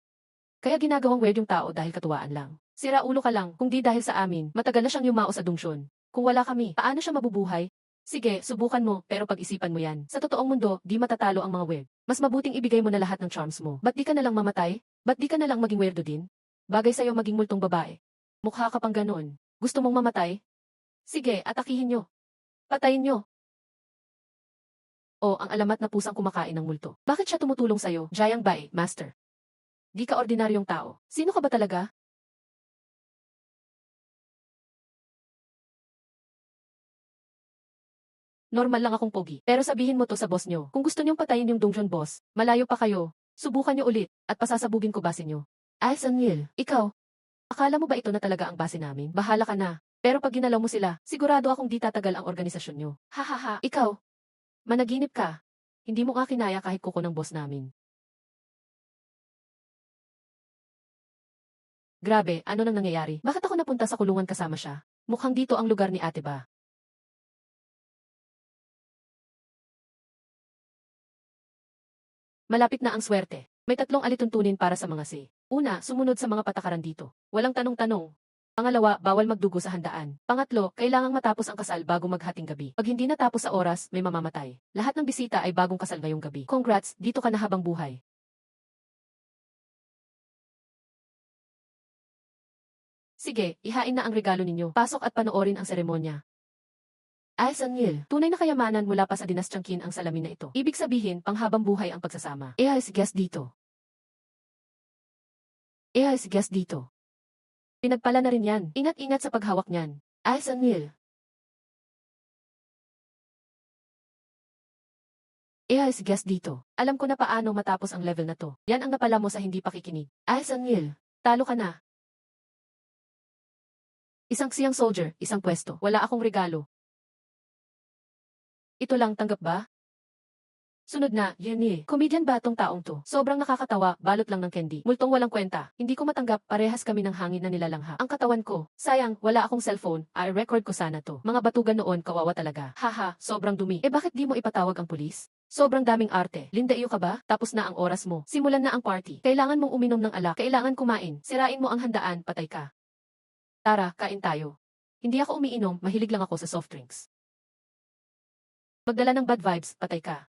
Speaker 1: Kaya ginagawang weird yung tao dahil katuwaan lang. Sira ulo ka lang, kung di dahil sa amin, matagal na siyang yumao sa dungsyon. Kung wala kami, paano siya mabubuhay? Sige, subukan mo, pero pag-isipan mo yan. Sa totoong mundo, di matatalo ang mga weird. Mas mabuting ibigay mo na lahat ng charms mo. Ba't di ka na lang mamatay? Ba't di ka na lang maging weirdo din? Bagay sa'yo maging multong babae. Mukha ka pang ganoon. Gusto mong mamatay? Sige, atakihin nyo. Patayin nyo. O, ang alamat na pusang kumakain ng multo. Bakit siya tumutulong sa'yo? Jayang Bai, Master. Di ka ordinaryong tao. Sino ka ba talaga? Normal lang akong pogi. Pero sabihin mo to sa boss nyo. Kung gusto nyong patayin yung Dongjon boss, malayo pa kayo. Subukan nyo ulit, at pasasabugin ko base nyo. Ay, Sanil, ikaw. Akala mo ba ito na talaga ang base namin? Bahala ka na. Pero pag ginalaw mo sila, sigurado akong di tatagal ang organisasyon nyo. Hahaha, ikaw. Managinip ka. Hindi mo nga kinaya kahit kuko ng boss namin. Grabe, ano nang nangyayari? Bakit ako napunta sa kulungan kasama siya? Mukhang dito ang lugar ni ate ba? Malapit na ang swerte. May tatlong alituntunin para sa mga si. Una, sumunod sa mga patakaran dito. Walang tanong-tanong. Pangalawa, bawal magdugo sa handaan. Pangatlo, kailangang matapos ang kasal bago maghating gabi. Pag hindi natapos sa oras, may mamamatay. Lahat ng bisita ay bagong kasal ngayong gabi. Congrats, dito ka na habang buhay. Sige, ihain na ang regalo ninyo. Pasok at panoorin ang seremonya. Ay, Sangil, tunay na kayamanan mula pa sa dinastyang Qin ang salamin na ito. Ibig sabihin, panghabang buhay ang pagsasama. Si guest dito. Si guest dito. Pinagpala na rin yan. Ingat-ingat sa paghawak niyan. Ay, Sangil. Si guest dito. Alam ko na paano matapos ang level na to. Yan ang napala mo sa hindi pakikinig. Ay, Sangil. Talo ka na. Isang siyang soldier, isang pwesto. Wala akong regalo. Ito lang, tanggap ba? Sunod na, Yenny. Comedian ba tong taong to? Sobrang nakakatawa, balot lang ng candy. Multong walang kwenta. Hindi ko matanggap, parehas kami ng hangin na nilalangha. Ang katawan ko. Sayang, wala akong cellphone. I-record ko sana to. Mga batugan noon, kawawa talaga. Haha, sobrang dumi. Bakit di mo ipatawag ang pulis? Sobrang daming arte. Linda iyo ka ba? Tapos na ang oras mo. Simulan na ang party. Kailangan mong uminom ng alak. Kailangan kumain. Sirain mo ang handaan, patay ka. Tara, kain tayo. Hindi ako umiinom, mahilig lang ako sa soft drinks. Magdala ng bad vibes, patay ka.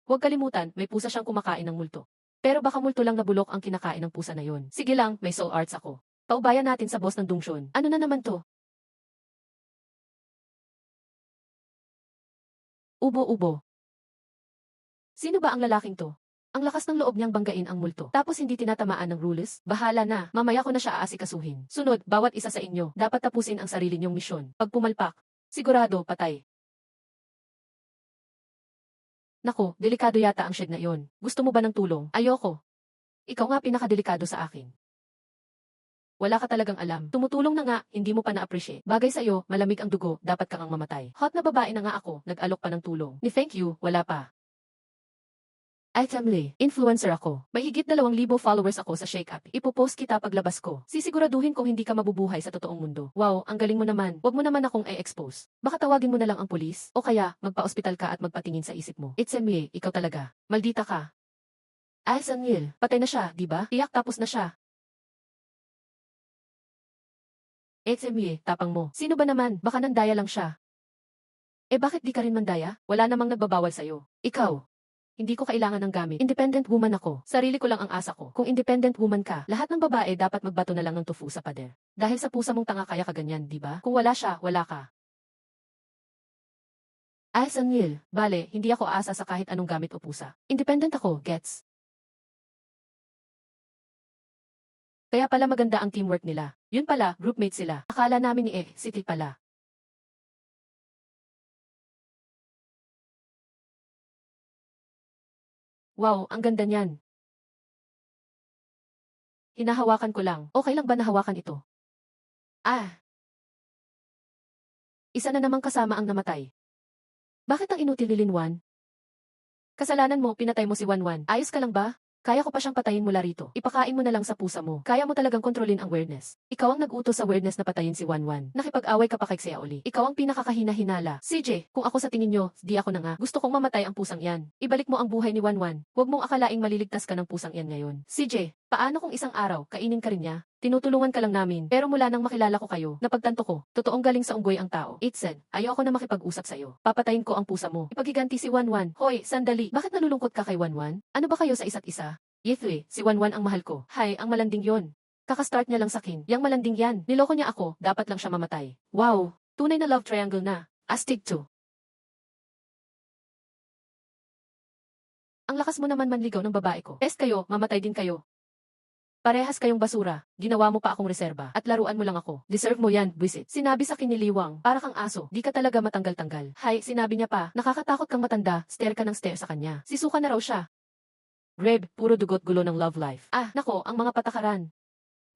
Speaker 1: Huwag kalimutan, may pusa siyang kumakain ng multo. Pero baka multo lang na bulok ang kinakain ng pusa na yon. Sige lang, may soul arts ako. Paubayan natin sa boss ng Dungsyon. Ano na naman to? Ubo-ubo. Sino ba ang lalaking to? Ang lakas ng loob niyang banggain ang multo. Tapos hindi tinatamaan ng rules? Bahala na, mamaya ko na siya aasikasuhin. Sunod, bawat isa sa inyo, dapat tapusin ang sarili niyong misyon. Pag pumalpak, sigurado, patay. Naku, delikado yata ang shed na iyon. Gusto mo ba ng tulong? Ayoko. Ikaw nga pinakadelikado sa akin. Wala ka talagang alam. Tumutulong na nga, hindi mo pa na-appreciate. Bagay sa'yo, malamig ang dugo, dapat kang ang mamatay. Hot na babae na nga ako, nag-alok pa ng tulong. Ni thank you, wala pa. Itemly, influencer ako. May higit 2,000 followers ako sa Shake Up. Ipopost kita paglabas ko. Sisiguraduhin kong hindi ka mabubuhay sa totoong mundo. Wow, ang galing mo naman. Huwag mo naman akong i-expose. Baka tawagin mo na lang ang pulis. O kaya, magpa-ospital ka at magpatingin sa isip mo. It's me, ikaw talaga. Maldita ka. Sangil, patay na siya, di ba? Iyak tapos na siya. Tapang mo. Sino ba naman? Baka nandaya lang siya. Bakit di ka rin mandaya? Wala namang nagbabawal sa'yo. Ikaw. Hindi ko kailangan ng gamit. Independent woman ako. Sarili ko lang ang asa ko. Kung independent woman ka, lahat ng babae dapat magbato na lang ng tofu sa pader. Dahil sa pusa mong tanga kaya ka ganyan, di ba? Kung wala siya, wala ka. Sangil. Bale, hindi ako aasa sa kahit anong gamit o pusa. Independent ako, gets? Kaya pala maganda ang teamwork nila. Yun pala, groupmate sila. Akala namin ni City pala. Wow, ang ganda niyan. Hinahawakan ko lang. Okay lang ba nahawakan ito? Isa na namang kasama ang namatay. Bakit ang inutil ni Linwan? Kasalanan mo, pinatay mo si Wanwan. Ayos ka lang ba? Kaya ko pa siyang patayin mula rito. Ipakain mo na lang sa pusa mo. Kaya mo talagang kontrolin ang weirdness. Ikaw ang nag-utos sa weirdness na patayin si Wanwan. Nakipag-away ka pa kay Xiaoli. Ikaw ang pinakakahina-hinala. CJ, kung ako sa tingin nyo, di ako na nga. Gusto kong mamatay ang pusang yan. Ibalik mo ang buhay ni Wanwan. Huwag mong akalaing maliligtas ka ng pusang yan ngayon. CJ, paano kung isang araw, kainin ka rin niya? Tinutulungan ka lang namin, pero mula nang makilala ko kayo, napagtanto ko, totoong galing sa unggoy ang tao. It said, ayoko na makipag-usap sa'yo. Papatayin ko ang pusa mo. Ipagiganti si Wanwan. Hoy, sandali, bakit nalulungkot ka kay Wanwan? Ano ba kayo sa isa't isa? Yethwe, si Wanwan ang mahal ko. Hay, ang malanding yon. Kakastart niya lang sakin. Yang malanding yan. Niloko niya ako, dapat lang siya mamatay. Wow, tunay na love triangle na. Astig to. Ang lakas mo naman manligaw ng babae ko. Test kayo, mamatay din kayo. Parehas kayong basura, ginawa mo pa akong reserba, at laruan mo lang ako. Deserve mo yan, buisit. Sinabi sa kiniliwang, para kang aso, di ka talaga matanggal-tanggal. Hay, sinabi niya pa, nakakatakot kang matanda, stare ka ng stare sa kanya. Sisuka na raw siya. Reb, puro dugot gulo ng love life. Nako, ang mga patakaran.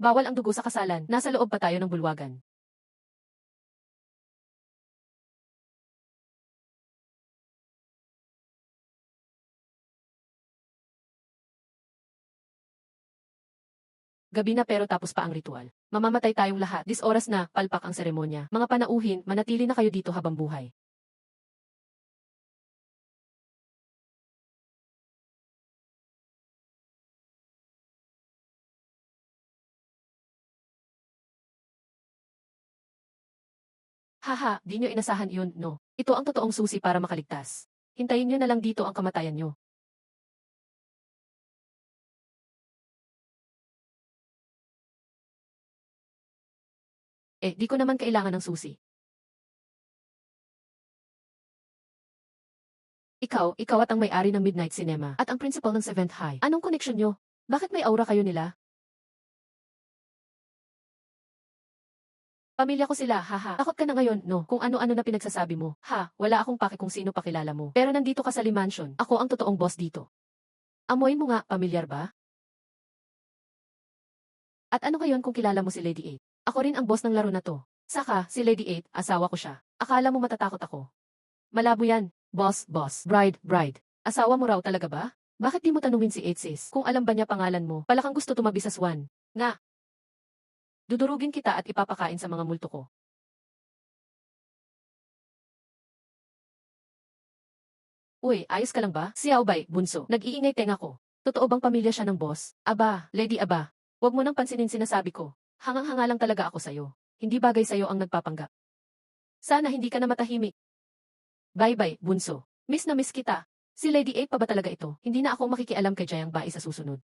Speaker 1: Bawal ang dugo sa kasalan, nasa loob pa tayo ng bulwagan. Gabi na pero tapos pa ang ritual. Mamamatay tayong lahat. This oras na, palpak ang seremonya. Mga panauhin, manatili na kayo dito habang buhay. Haha, di nyo inasahan iyon, no? Ito ang totoong susi para makaligtas. Hintayin nyo na lang dito ang kamatayan nyo. Di ko naman kailangan ng susi. Ikaw at ang may-ari ng Midnight Cinema at ang principal ng Seventh High. Anong koneksyon nyo? Bakit may aura kayo nila? Pamilya ko sila, haha. Takot ka na ngayon, no? Kung ano-ano na pinagsasabi mo. Wala akong pake kung sino pakilala mo. Pero nandito ka sa Lee Mansion. Ako ang totoong boss dito. Amoy mo nga, pamilyar ba? At ano ngayon kung kilala mo si Lady 8? Ako rin ang boss ng laro na to. Saka, si Lady 8, asawa ko siya. Akala mo matatakot ako. Malabo yan. Boss. Bride. Asawa mo raw talaga ba? Bakit di mo tanungin si 8 sis? Kung alam ba niya pangalan mo, pala kang gusto tumabi sa swan. Nga. Dudurugin kita at ipapakain sa mga multo ko. Uy, ayos ka lang ba? Si Aobay, bunso. Nag-iingay tenga ko. Totoo bang pamilya siya ng boss? Aba, lady aba. Huwag mo nang pansinin sinasabi ko. Hangang-hanga lang talaga ako sa'yo. Hindi bagay sa'yo ang nagpapanggap. Sana hindi ka na matahimik. Bye-bye, bunso. Miss na miss kita. Si Lady 8 pa ba talaga ito? Hindi na ako makikialam kay Jayang Bai sa susunod.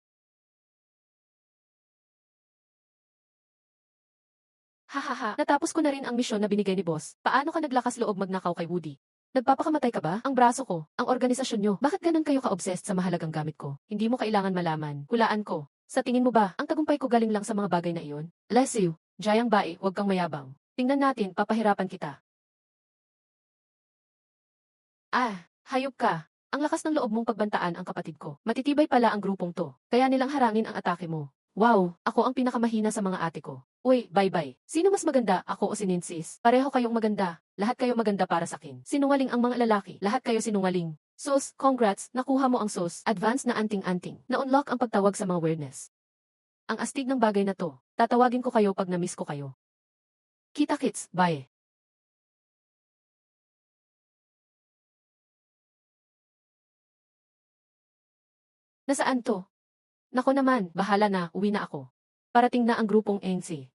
Speaker 1: Hahaha, natapos ko na rin ang misyon na binigay ni boss. Paano ka naglakas loob magnakaw kay Woody? Nagpapakamatay ka ba? Ang braso ko, ang organisasyon nyo. Bakit ganun kayo ka-obsessed sa mahalagang gamit ko? Hindi mo kailangan malaman. Hulaan ko. Sa tingin mo ba, ang tagumpay ko galing lang sa mga bagay na iyon? Bless you. Jayang Bai, huwag kang mayabang. Tingnan natin, papahirapan kita. Hayop ka. Ang lakas ng loob mong pagbantaan ang kapatid ko. Matitibay pala ang grupong to. Kaya nilang harangin ang atake mo. Wow, ako ang pinakamahina sa mga ate ko. Uy, bye-bye. Sino mas maganda, ako o si Ninsis? Pareho kayong maganda. Lahat kayo maganda para sa akin. Sinungaling ang mga lalaki. Lahat kayo sinungaling. Sus, congrats, nakuha mo ang sus. Advance na anting-anting. Na-unlock ang pagtawag sa mga weirdness. Ang astig ng bagay na to. Tatawagin ko kayo pag na-miss ko kayo. Kita-kits, bye. Nasaan to? Nako naman, bahala na, uwi na ako. Parating na ang grupong NC.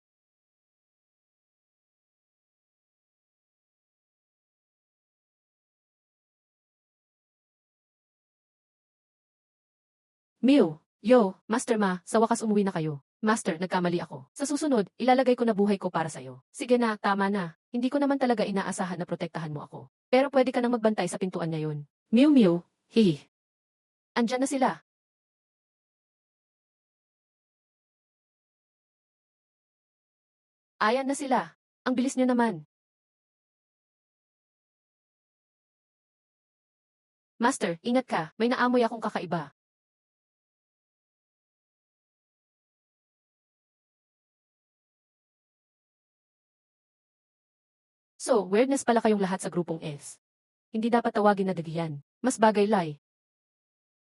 Speaker 1: Mew, yo, Master Ma, sa wakas umuwi na kayo. Master, nagkamali ako. Sa susunod, ilalagay ko na buhay ko para sa'yo. Sige na, tama na. Hindi ko naman talaga inaasahan na protektahan mo ako. Pero pwede ka nang magbantay sa pintuan ngayon. Mew Mew, hihi. Andyan na sila. Ayan na sila. Ang bilis nyo naman. Master, ingat ka. May naamoy akong kakaiba. So, weirdness pala kayong lahat sa grupong S. Hindi dapat tawagin na dadiyan. Mas bagay lai.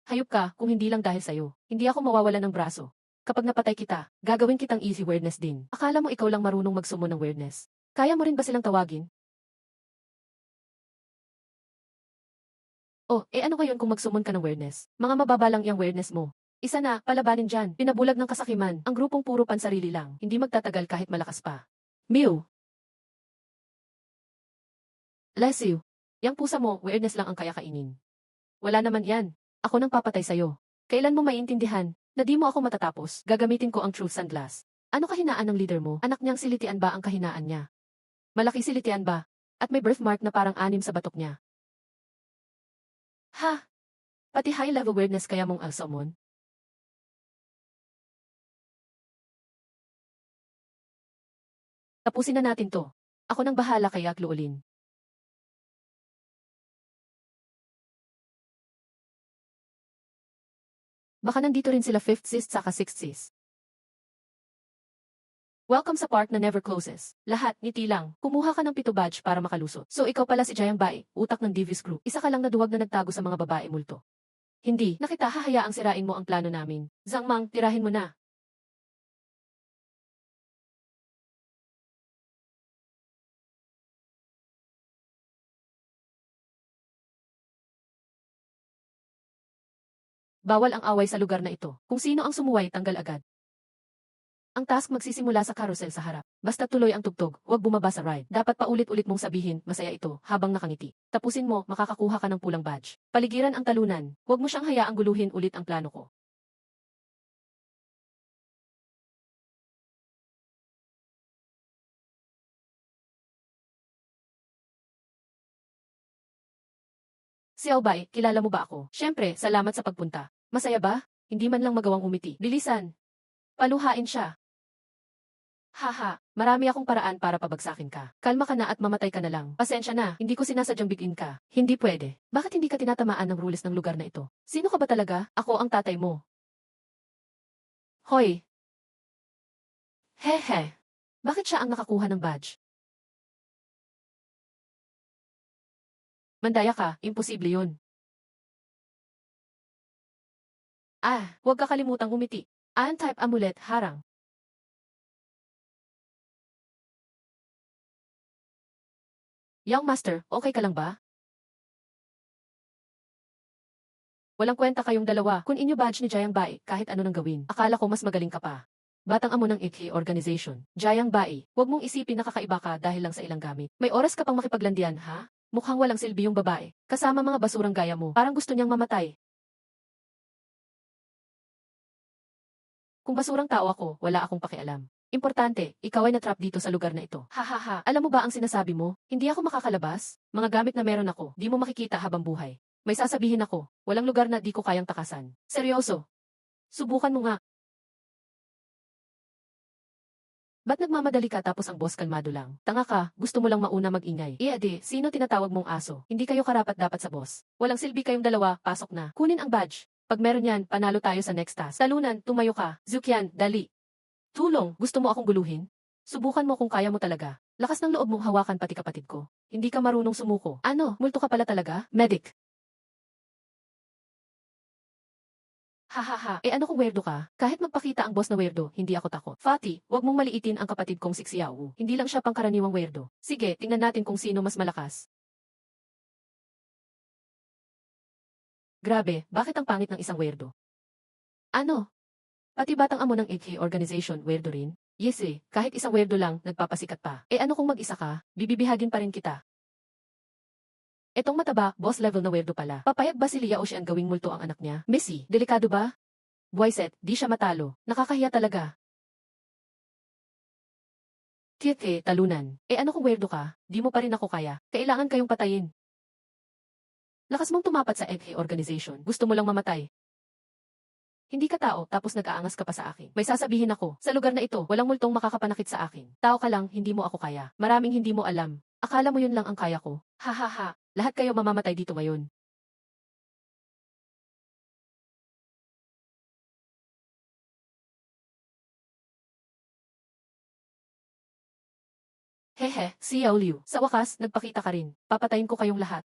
Speaker 1: Hayop ka kung hindi lang dahil sa'yo. Hindi ako mawawala ng braso. Kapag napatay kita, gagawin kitang easy weirdness din. Akala mo ikaw lang marunong magsummon ng weirdness. Kaya mo rin ba silang tawagin? Oh, ano ngayon kung magsummon ka ng weirdness? Mga mababalang yang weirdness mo. Isa na, palabanin dyan. Pinabulag ng kasakiman. Ang grupong puro pansarili lang. Hindi magtatagal kahit malakas pa. Mew, bless you. Yang pusa mo, weirdness lang ang kaya kainin. Wala naman yan. Ako nang papatay sa'yo. Kailan mo maiintindihan na di mo ako matatapos? Gagamitin ko ang truth sunglass. Ano kahinaan ng leader mo? Anak niyang silitian ba ang kahinaan niya? Malaki silitian ba? At may birthmark na parang anim sa batok niya. Ha? Pati high-level weirdness kaya mong summon? Tapusin na natin to. Ako nang bahala kay Akluulin. Baka nandito rin sila 5th sis saka 6th sis. Welcome sa park na never closes. Lahat, ngiti lang. Kumuha ka ng pito badge para makalusot. So ikaw pala si Jayang Bai, utak ng Divis Group. Isa ka lang na duwag na nagtago sa mga babae multo. Hindi, nakita hahayaang sirain mo ang plano namin. Zhang tirahin mo na. Bawal ang away sa lugar na ito. Kung sino ang sumuway, tanggal agad. Ang task magsisimula sa carousel sa harap. Basta tuloy ang tugtog, huwag bumaba sa ride. Dapat paulit-ulit mong sabihin, masaya ito, habang nakangiti. Tapusin mo, makakakuha ka ng pulang badge. Paligiran ang talunan. Huwag mo siyang hayaang guluhin ulit ang plano ko. Si Albay, kilala mo ba ako? Siyempre, salamat sa pagpunta. Masaya ba? Hindi man lang magawang umiti. Bilisan. Paluhain siya. Haha, marami akong paraan para pabagsakin ka. Kalma ka na at mamatay ka na lang. Pasensya na, hindi ko sinasadyang bigin ka. Hindi pwede. Bakit hindi ka tinatamaan ng rules ng lugar na ito? Sino ka ba talaga? Ako ang tatay mo. Hoy! Hehe! Bakit siya ang nakakuha ng badge? Mandaya ka, imposible yun. Huwag kakalimutang umiti. Type amulet, harang. Young Master, okay ka lang ba? Walang kwenta kayong dalawa. Kung inyo badge ni Jayang Bai, kahit ano nang gawin. Akala ko mas magaling ka pa. Batang amo ng IKI organization. Jayang Bai, huwag mong isipin na kakaiba ka dahil lang sa ilang gamit. May oras ka pang makipaglandian, ha? Mukhang walang silbi yung babae. Kasama mga basurang gaya mo. Parang gusto niyang mamatay. Kung basurang tao ako, wala akong pakialam. Importante, ikaw ay natrap dito sa lugar na ito. Hahaha, alam mo ba ang sinasabi mo? Hindi ako makakalabas? Mga gamit na meron ako, di mo makikita habang buhay. May sasabihin ako, walang lugar na di ko kayang takasan. Seryoso. Subukan mo nga. Ba't nagmamadali ka tapos ang boss kalmado lang? Tanga ka, gusto mo lang mauna mag-ingay. Edi, sino tinatawag mong aso? Hindi kayo karapat-dapat sa boss. Walang silbi kayong dalawa, pasok na. Kunin ang badge. Pag meron yan, panalo tayo sa next task. Talunan, tumayo ka. Zukyan, dali. Tulong, gusto mo akong guluhin? Subukan mo kung kaya mo talaga. Lakas ng loob mong hawakan pati kapatid ko. Hindi ka marunong sumuko. Ano, multo ka pala talaga? Medic. Hahaha, ano kung weirdo ka? Kahit magpakita ang boss na weirdo, hindi ako takot. Fatty, wag mong maliitin ang kapatid kong si Xiao. Hindi lang siya pangkaraniwang weirdo. Sige, tingnan natin kung sino mas malakas. Grabe, bakit ang pangit ng isang weirdo? Ano? Pati batang amo ng AK organization, weirdo rin? Yes eh, kahit isang weirdo lang, nagpapasikat pa. Ano kung mag-isa ka? Bibibihagin pa rin kita. Etong mataba, boss level na weirdo pala. Papayag ba si Liao Xian gawing multo ang anak niya? Missy, delikado ba? Buwaiset, di siya matalo. Nakakahiya talaga. Tiete, talunan. Ano kung weirdo ka? Di mo pa rin ako kaya. Kailangan kayong patayin. Lakas mong tumapat sa EGHE organization. Gusto mo lang mamatay. Hindi ka tao, tapos nag-aangas ka pa sa akin. May sasabihin ako, sa lugar na ito, walang multong makakapanakit sa akin. Tao ka lang, hindi mo ako kaya. Maraming hindi mo alam. Akala mo yun lang ang kaya ko. Hahaha, lahat kayo mamamatay dito ngayon. Hehe, si Yao Liu. Sa wakas, nagpakita ka rin. Papatayin ko kayong lahat.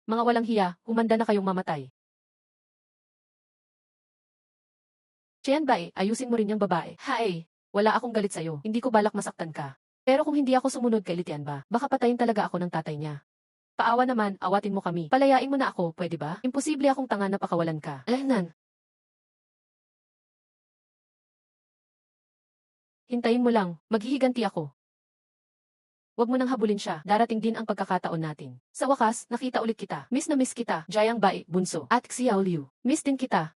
Speaker 1: Mga walang hiya, humanda na kayong mamatay. Qianbai, ayusin mo rin yung babae. Hae, wala akong galit sa'yo. Hindi ko balak masaktan ka. Pero kung hindi ako sumunod kay Tianba, baka patayin talaga ako ng tatay niya. Paawa naman, awatin mo kami. Palayain mo na ako, pwede ba? Imposible akong tanga na pakawalan ka. Nan. Hintayin mo lang, maghihiganti ako. Huwag mo nang habulin siya, darating din ang pagkakataon natin. Sa wakas, nakita ulit kita. Miss na miss kita, Jiang Bai, Bunso, at Xiao Liu. Miss din kita.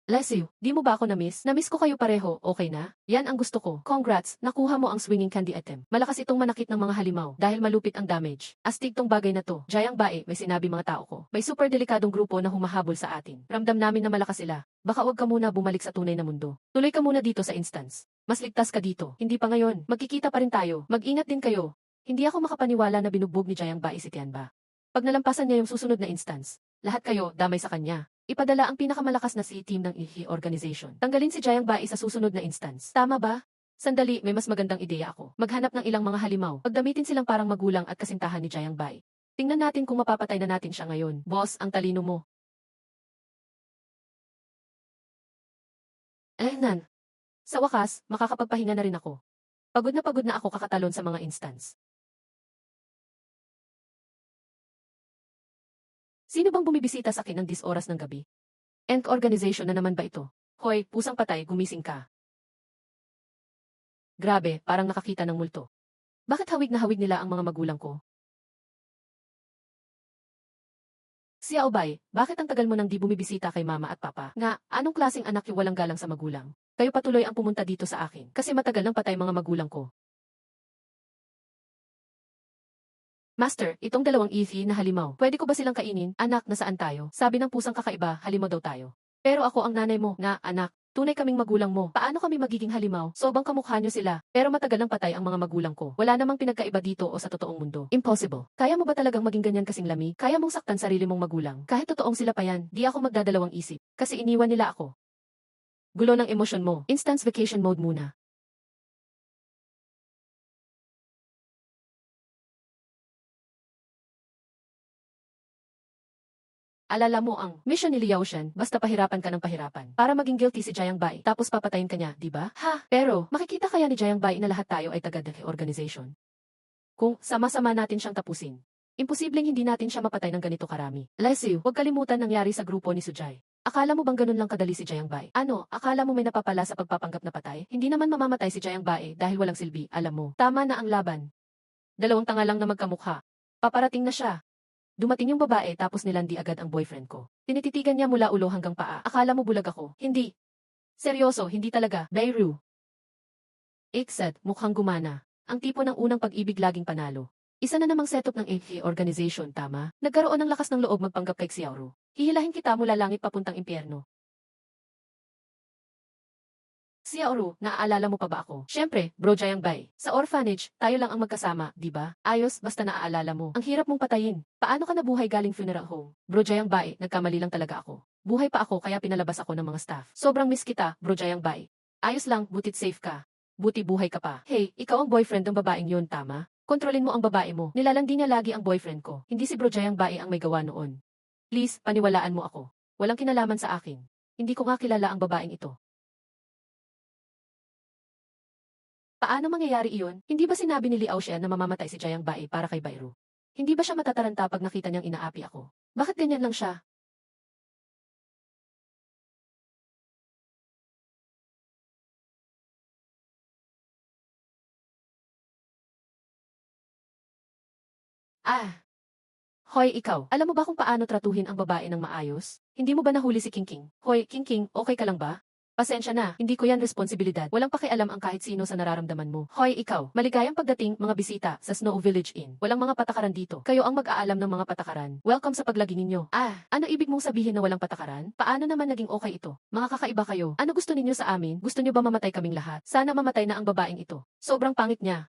Speaker 1: Leslie, di mo ba ako na-miss? Na-miss ko kayo pareho, okay na? Yan ang gusto ko. Congrats, nakuha mo ang swinging candy item. Malakas itong manakit ng mga halimaw dahil malupit ang damage. Astig tong bagay na to. Jiang Bai, may sinabi mga tao ko. May super delikadong grupo na humahabol sa atin. Ramdam namin na malakas sila. Baka wag ka muna bumalik sa tunay na mundo. Tuloy ka muna dito sa instance. Mas ligtas ka dito. Hindi pa ngayon. Magkikita pa rin tayo. Mag-ingat din kayo. Hindi ako makapaniwala na binugbog ni Jiang Bai si Tianba. Pag nalampasan niya yung susunod na instance, lahat kayo damay sa kanya. Ipadala ang pinakamalakas na C-team ng IHI organization. Tanggalin si Jiang Bai sa susunod na instance. Tama ba? Sandali, may mas magandang ideya ako. Maghanap ng ilang mga halimaw. Pagdamitin silang parang magulang at kasintahan ni Jiang Bai. Tingnan natin kung mapapatay na natin siya ngayon. Boss, ang talino mo. Nan. Sa wakas, makakapagpahinga na rin ako. Pagod na ako kakatalon sa mga instance. Sino bang bumibisita sa akin ng 10 oras ng gabi? Enk organization na naman ba ito? Hoy, pusang patay, gumising ka. Grabe, parang nakakita ng multo. Bakit hawig na hawig nila ang mga magulang ko? Xiao Bai, bakit ang tagal mo nang di bumibisita kay mama at papa? Nga, anong klaseng anak yung walang galang sa magulang? Kayo patuloy ang pumunta dito sa akin, kasi matagal nang patay mga magulang ko. Master, itong dalawang ifi na halimaw, pwede ko ba silang kainin? Anak, nasaan tayo? Sabi ng pusang kakaiba, halimaw daw tayo. Pero ako ang nanay mo, nga, anak. Tunay kaming magulang mo. Paano kami magiging halimaw? Sobang kamukha nyo sila. Pero matagal nang patay ang mga magulang ko. Wala namang pinagkaiba dito o sa totoong mundo. Impossible. Kaya mo ba talagang maging ganyan kasing lami? Kaya mong saktan sarili mong magulang? Kahit totoong sila pa yan, di ako magdadalawang isip. Kasi iniwan nila ako. Gulo ng emosyon mo. Instance vacation mode muna. Alala mo ang mission ni Liao Shen, basta pahirapan ka ng pahirapan. Para maging guilty si Jiang Bai, tapos papatayin ka niya, di ba? Ha? Pero, makikita kaya ni Jiang Bai na lahat tayo ay taga-DHE organization? Kung sama-sama natin siyang tapusin. Imposibleng hindi natin siya mapatay ng ganito karami. Leslie, huwag kalimutan nangyari sa grupo ni Sujai. Akala mo bang ganun lang kadali si Jiang Bai? Ano, akala mo may napapala sa pagpapanggap na patay? Hindi naman mamamatay si Jiang Bai dahil walang silbi, alam mo. Tama na ang laban. Dalawang tanga lang na magkamukha. Paparating na siya. Dumating yung babae tapos nilandi agad ang boyfriend ko. Tinititigan niya mula ulo hanggang paa. Akala mo bulag ako? Hindi. Seryoso, hindi talaga. Bairu. Iksad, mukhang gumana. Ang tipo ng unang pag-ibig laging panalo. Isa na namang setup ng AK organization, tama? Nagkaroon ng lakas ng loob magpanggap kay Xiaoru. Hihilahin kita mula langit papuntang impyerno. Xiaoru, naaalala mo pa ba ako? Siyempre, bro Jayang Bai. Sa orphanage, tayo lang ang magkasama, di ba? Ayos, basta naaalala mo. Ang hirap mong patayin. Paano ka nabuhay galing funeral home? Bro Jayang Bai, nagkamali lang talaga ako. Buhay pa ako kaya pinalabas ako ng mga staff. Sobrang miss kita, bro Jayang Bai. Ayos lang, butit safe ka. Buti buhay ka pa. Hey, ikaw ang boyfriend ng babaeng yun, tama? Kontrolin mo ang babae mo. Nilalandi niya lagi ang boyfriend ko. Hindi si bro Jayang Bai ang may gawa noon. Please, paniwalaan mo ako. Walang kinalaman sa akin. Hindi ko nga kilala ang babaeng ito. Paano mangyayari iyon? Hindi ba sinabi ni Liao Xian na mamamatay si Jayang Bai para kay Bairu? Hindi ba siya matataranta pag nakita niyang inaapi ako? Bakit ganyan lang siya? Ah, hoy ikaw, alam mo ba kung paano tratuhin ang babae ng maayos? Hindi mo ba nahuli si Kingking? Hoy, Kingking, okay ka lang ba? Pasensya na, hindi ko yan responsibilidad. Walang pakialam ang kahit sino sa nararamdaman mo. Hoy ikaw, maligayang pagdating mga bisita sa Snow Village Inn. Walang mga patakaran dito. Kayo ang mag-aalam ng mga patakaran. Welcome sa paglagi ninyo. Ah, ano ibig mong sabihin na walang patakaran? Paano naman naging okay ito? Mga kakaiba kayo. Ano gusto ninyo sa amin? Gusto niyo ba mamatay kaming lahat? Sana mamatay na ang babaeng ito. Sobrang pangit niya.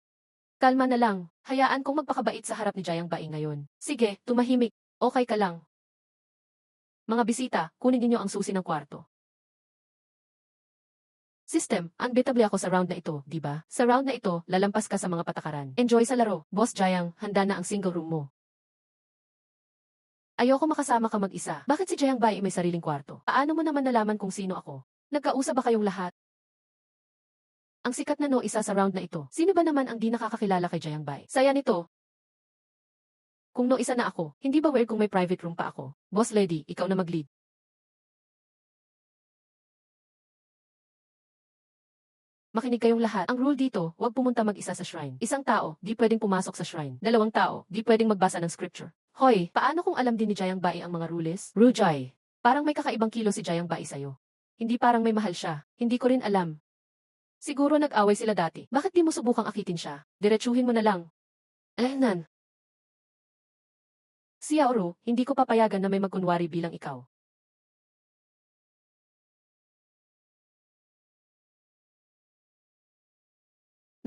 Speaker 1: Kalma na lang. Hayaan kong magpakabait sa harap ni Jayang Bai ngayon. Sige, tumahimik. Okay ka lang. Mga bisita, kunin niyo ang susi ng kwarto. System, unbeatable ako sa round na ito, di ba? Sa round na ito, lalampas ka sa mga patakaran. Enjoy sa laro. Boss Jayang, handa na ang single room mo. Ayoko makasama ka mag-isa. Bakit si Jayang Bai may sariling kwarto? Paano mo naman nalaman kung sino ako? Nagkausap ba kayong lahat? Ang sikat na no isa sa round na ito. Sino ba naman ang di nakakakilala kay Jayang Bai? Saya nito. Kung no isa na ako, hindi ba weird kung may private room pa ako? Boss lady, ikaw na mag-lead. Makinig kayong lahat. Ang rule dito, huwag pumunta mag-isa sa shrine. Isang tao, di pwedeng pumasok sa shrine. Dalawang tao, di pwedeng magbasa ng scripture. Hoy, paano kung alam din ni Jayang Bai ang mga rules? Rujay. Parang may kakaibang kilo si Jayang Bai sa'yo. Hindi parang may mahal siya. Hindi ko rin alam. Siguro nag-away sila dati. Bakit di mo subukang akitin siya? Diretsuhin mo na lang. Nan. Xiaoru, hindi ko papayagan na may magkunwari bilang ikaw.